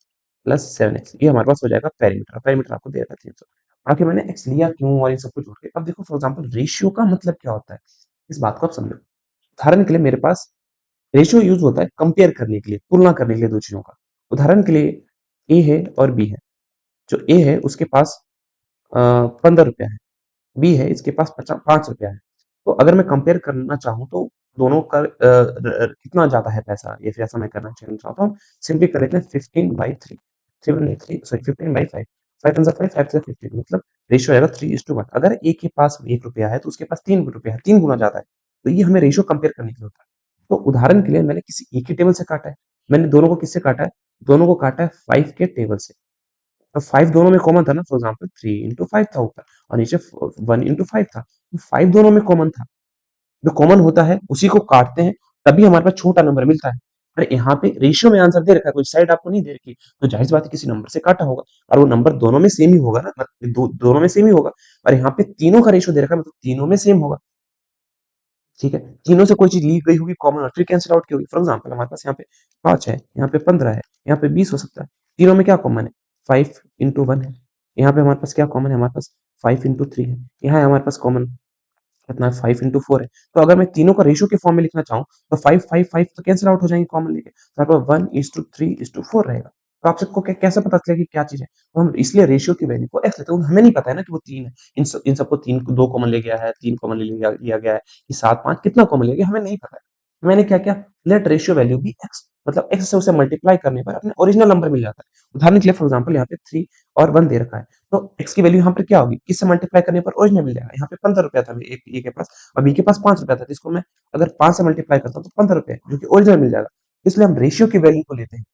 प्लस 7x, ये हमारे पास हो जाएगा पेरीमीटर। पेरीमीटर आपको दे रखा है 300। आखिर मैंने एक्स लिया क्यों और इन सब कुछ जोड़ के। अब देखो फॉर एग्जाम्पल रेशियो का मतलब क्या होता है, इस बात को आप समझो। उदाहरण के लिए मेरे पास रेशियो यूज होता है कंपेयर करने के लिए, तुलना करने के लिए दो चीजों का। उदाहरण के लिए ए है और बी है। जो ए है उसके पास 15 रुपया है, बी है इसके पास 5 रुपया है। तो अगर मैं कंपेयर करना चाहूँ तो दोनों का कितना ज्यादा है पैसा, ये फिर ऐसा मैं करना चाहता हूँ, सिंपली कर लेते हैं 15/3, 3 सॉरी 15/5, 5 मतलब रेशियो आएगा 3:1। अगर ए के पास 1 रुपया है तो उसके पास 3 रुपया है, 3 गुना ज्यादा है। तो ये हमें रेशियो कंपेयर करने के लिए होता है। तो उदाहरण के लिए मैंने किसी एक ही टेबल से काटा है, मैंने दोनों को किससे काटा है, दोनों को काटा है 5 के टेबल से। तो 5 दोनों में कॉमन था ना, फॉर एग्जाम्पल 3 × 5 था ऊपर और नीचे 1 × 5 था, तो 5 दोनों में कॉमन था। जो कॉमन होता है उसी को काटते हैं, तभी हमारे पास छोटा नंबर मिलता है। अरे यहाँ पे रेशियो में आंसर दे रखा है, कोई साइड आपको नहीं दे रखी, तो जाहिर सी बात है किसी नंबर से काटा होगा, और वो नंबर दोनों में सेम ही होगा ना, मतलब दोनों में सेम ही होगा। और यहाँ पे तीनों का रेशियो दे रखा है, मतलब तीनों में सेम होगा। ठीक है, तीनों से कोई चीज ली गई होगी कॉमन और फिर कैंसिल आउट की होगी। फॉर एग्जाम्पल हमारे पास यहाँ पे 5 है, यहाँ पे 15 है, यहाँ पे 20 हो सकता है। तीनों में क्या कॉमन है, 5 × 1 है। यहाँ पे हमारे पास क्या कॉमन है, हमारे पास 5 × 3 है। यहाँ हमारे पास कॉमन कितना है, 5 × 4 है। तो अगर मैं तीनों का रेशियो के फॉर्म में लिखना चाहूँ तो 5 5 5 तो कैंसिल आउट हो जाएंगे कॉमन लेके, तो हमारे पास 1:3:4 रहेगा। तो आप सबको कैसे पता चलेगा कि क्या चीज है, तो हम इसलिए रेशियो की वैल्यू को एक्स लेते हैं। हमें नहीं पता है ना कि वो 3 है, इन सबको 3 को 2 कॉमन ले गया है, 3 कॉमन लिया गया है, कि 7 5 कितना कॉमन लिया गया हमें नहीं पता है। मैंने क्या किया, let ratio value be X, मतलब एक्स से उसे मल्टीप्लाई करने पर अपने ओरिजिनल नंबर मिल जाता है। उदाहरण के लिए फॉर एग्जाम्पल यहाँ पे 3 और 1 दे रखा है, तो एक्स की वैल्यू यहाँ पर क्या होगी, किससे मल्टीप्लाई करने पर ओरिजिनल मिल जाएगा। यहाँ पे 15 रुपया था ए के पास और बी के पास 5 रुपया था, जिसको मैं अगर 5 से मल्टीप्लाई करता हूँ तो 15 रुपये जो कि ओरिजिनल मिल जाएगा। इसलिए हम रेशियो की वैल्यू को लेते हैं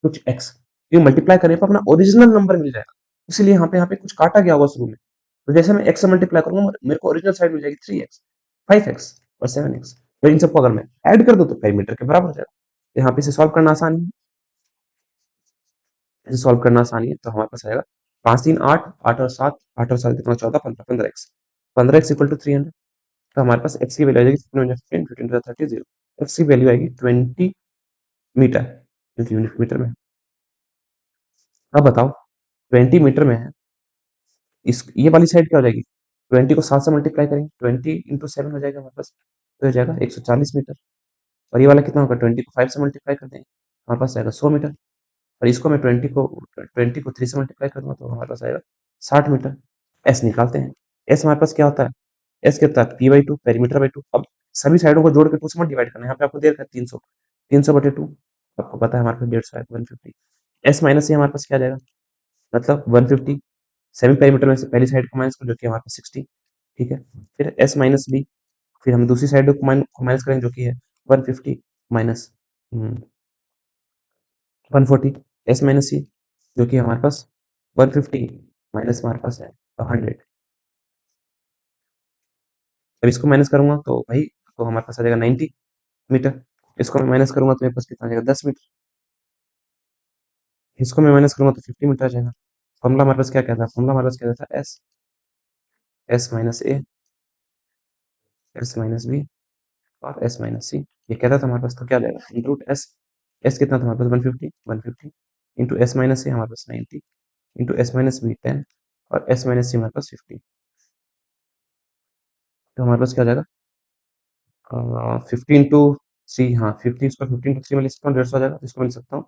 कुछ एक्स, ये मल्टीप्लाई करने पर अपना ओरिजिनल नंबर मिल जाएगा। इसलिए यहाँ पे कुछ काटा गया होगा शुरू में, तो जैसे मैं एक्स से मल्टीप्लाई करूंगा मेरे को ओरिजिनल साइड मिल जाएगी 3x, 5x और 7x। तो इन सबको अगर मैं ऐड कर दूं तो पेरीमीटर के बराबर हो जाएगा। यहाँ पे इसे सॉल्व करना आसान है, इसे सॉल्व करना आसानी है, तो हमारे पास आएगा 5 3 8, 8 और 7, 8 और 7 कितना 14 15, 15x, 15x इक्वल टू 300। तो हमारे पास एक्स की वैल्यू आ जाएगी 15 15 30 0, एक्स की वैल्यू आएगी 20 मीटर, क्योंकि यूनिट मीटर में है। अब बताओ 20 मीटर में है इस ये वाली साइड क्या हो जाएगी, 20 को 7 से मल्टीप्लाई करेंगे, 20 इंटू 7 हो जाएगा हमारे पास, तो हो जाएगा 140 मीटर। और ये वाला कितना होगा, 20 को 5 से मल्टीप्लाई कर देंगे, हमारे पास आएगा 100 मीटर। और इसको मैं 20 को 3 से मल्टीप्लाई करूंगा तो हमारे पास आएगा 60 मीटर। एस निकालते हैं। एस हमारे पास क्या होता है, एस क्या होता है, P/2 पेरीमीटर बाई 2। अब सभी साइडों को जोड़ के 2 से मत डिवाइड करना है, यहाँ पे आपको दे रखा है 300, 300/2, आपको पता है हमारे पास 150 है 150। एस माइनस सी हमारे पास क्या आ जाएगा, मतलब 150, सेमी पेरीमीटर में से पहली साइड को माइनस कर जो कि हमारे पास 60, ठीक है। फिर एस माइनस बी, फिर हम दूसरी साइड को माइनस करेंगे जो कि है 150 माइनस 140, एस माइनस सी जो कि हमारे पास 150 माइनस हमारे पास है 100। अब इसको माइनस करूंगा तो भाई, तो हमारे पास आ जाएगा 90 मीटर। इसको मैं माइनस करूंगा तो मेरे पास कितना आ जाएगा, 10 मीटर। इसको मैं माइनस करूंगा तो 50 मीटर आ जाएगा। फॉर्मूला हमारे पास क्या कहता है, फॉर्मूला हमारे पास कहता था S, S minus A, S minus B और एस माइनस सी। ये कहता था हमारे पास, तो क्या आ जाएगा, इंटू एस। एस कितना था हमारे पास, 150 इंटू एस माइनस सी हमारे पास 90 इंटू एस माइनस बी 10 और एस माइनस सी हमारे पास 50। तो हमारे पास क्या आ जाएगा, 50 इंटू 3, हाँ 50, इसको 50 इंटू 3 में लिख सकता हूँ, 150 आ जाएगा। तो इसको मैं लिख सकता हूँ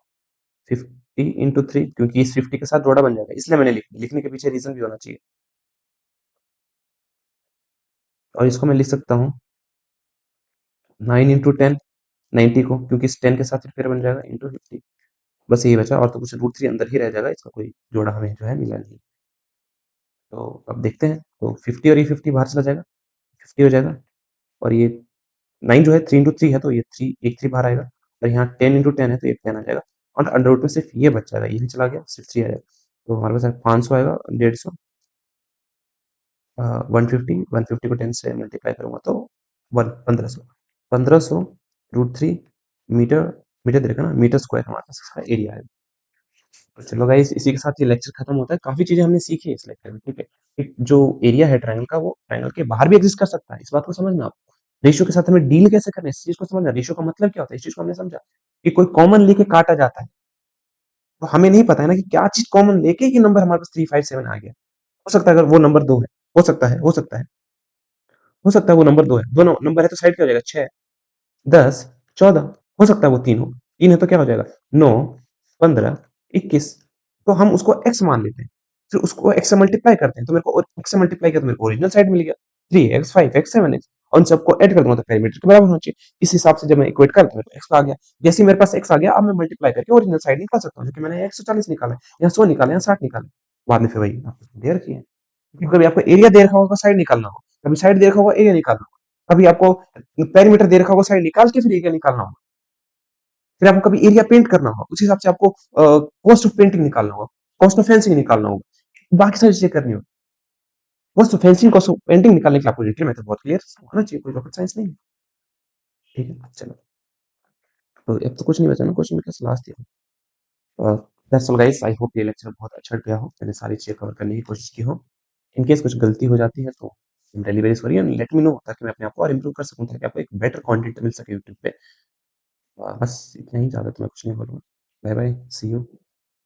50 इंटू 3, क्योंकि इस 50 के साथ जोड़ा बन जाएगा, इसलिए मैंने लिखने के पीछे रीजन भी होना चाहिए। और इसको मैं लिख सकता हूँ 9 इंटू 10, 90 को, क्योंकि इस 10 के साथ फिर पेयर बन जाएगा, इंटू 50। बस यही बचा, और तो कुछ √3 अंदर ही रह जाएगा, इसका कोई जोड़ा हमें जो है मिला नहीं। तो अब देखते हैं, तो 50 और ये 50 बाहर चला जाएगा, 50 हो जाएगा। और ये 9 जो है 3 इंटू 3 है, तो ये 3, एक 3 बाहर आएगा। और यहाँ 10 इंटू 10 है, तो ये 10 आ जाएगा। और अंडर रूट में सिर्फ ये बच जाएगा, ये भी चला गया, सिर्फ 3 आ जाएगा। तो हमारे पास 500 आएगा, 150, 150 को 10 से मल्टीप्लाई करूंगा तो 1500, 1500 √3 मीटर दे रखा ना, मीटर स्क्वायर हमारे पास इसका एरिया है। तो चलो गाइस, इसी के साथ ये लेक्चर खत्म होता है। काफी चीजें हमने सीखी है इस लेक्चर में, ठीक है। एक जो एरिया है ट्रायंगल का, वो ट्रायंगल के बाहर भी एग्जिस्ट कर सकता है, इस बात को समझना आप। रेशियो के साथ हमें डील कैसे करना है, इस चीज को समझना। रेशियो का मतलब क्या होता है, इस चीज को हमने समझा कि कोई कॉमन लेके काटा जाता है, तो हमें नहीं पता है ना कि क्या चीज कॉमन लेके ये नंबर हमारे पास 357 आ गया। हो सकता है अगर वो नंबर 2 है, हो सकता है, हो सकता है वो नंबर 2 है, दो नंबर है तो साइड क्या हो जाएगा, 6, 10, 14। हो सकता है वो 3 हो, 3 है तो क्या हो जाएगा, 9, 15, 21। तो हम उसको x मान लेते हैं, फिर उसको x से मल्टीप्लाई करते हैं, तो मेरे को x से मल्टीप्लाई किया तो मेरे को ओरिजिनल साइड मिल गया, 3x, 5x, 7x। और उन सबको ऐड कर दूंगा तो पेरीमीटर के बराबर होना चाहिए। इस हिसाब से जब मैं इक्वेट करता हूं तो x आ गया। जैसे ही मेरे पास x आ गया, अब मैं मल्टीप्लाई करके ओरिजिनल साइड निकाल सकता हूँ, जो कि मैंने 140 निकाला है, या 100 निकाला, या 60 निकाला। बाद में फिर वही आपको दे रखी है, क्योंकि कभी आपको एरिया दे रखा होगा, साइड निकालना होगा, कभी साइड दे रखा होगा, एरिया निकालना होगा, कभी आपको पेरीमीटर दे रखा होगा, साइड निकाल के फिर एरिया निकालना होगा, फिर आपको कभी एरिया पेंट करना होगा, उस हिसाब से आपको कॉस्ट ऑफ पेंटिंग निकालना होगा, कॉस्ट ऑफ फेंसिंग निकालना होगा, बाकी सारी चीजें करनी होगी। Cost of fencing, cost of painting निकालने के लिए आपको डिटेल मेथड बहुत क्लियर होना चाहिए, कोई रॉकेट साइंस नहीं है। ठीक है, चलो। तो अब तो कुछ नहीं बचा ना, क्वेश्चन में कैसे last year. That's all guys, I hope ये लेक्चर बहुत अच्छा गया हो, मैंने सारी चीजें कवर करने की कोशिश की हो। इन केस कुछ गलती हो जाती है तो really very sorry, and let me know, ताकि मैं अपने आप को और इम्प्रूव कर सकूं, ताकि आपको एक बेटर कंटेंट मिल सके यूट्यूब पे। बस इतना ही, ज्यादा तो मैं कुछ नहीं बोलूंगा। Bye bye, see you.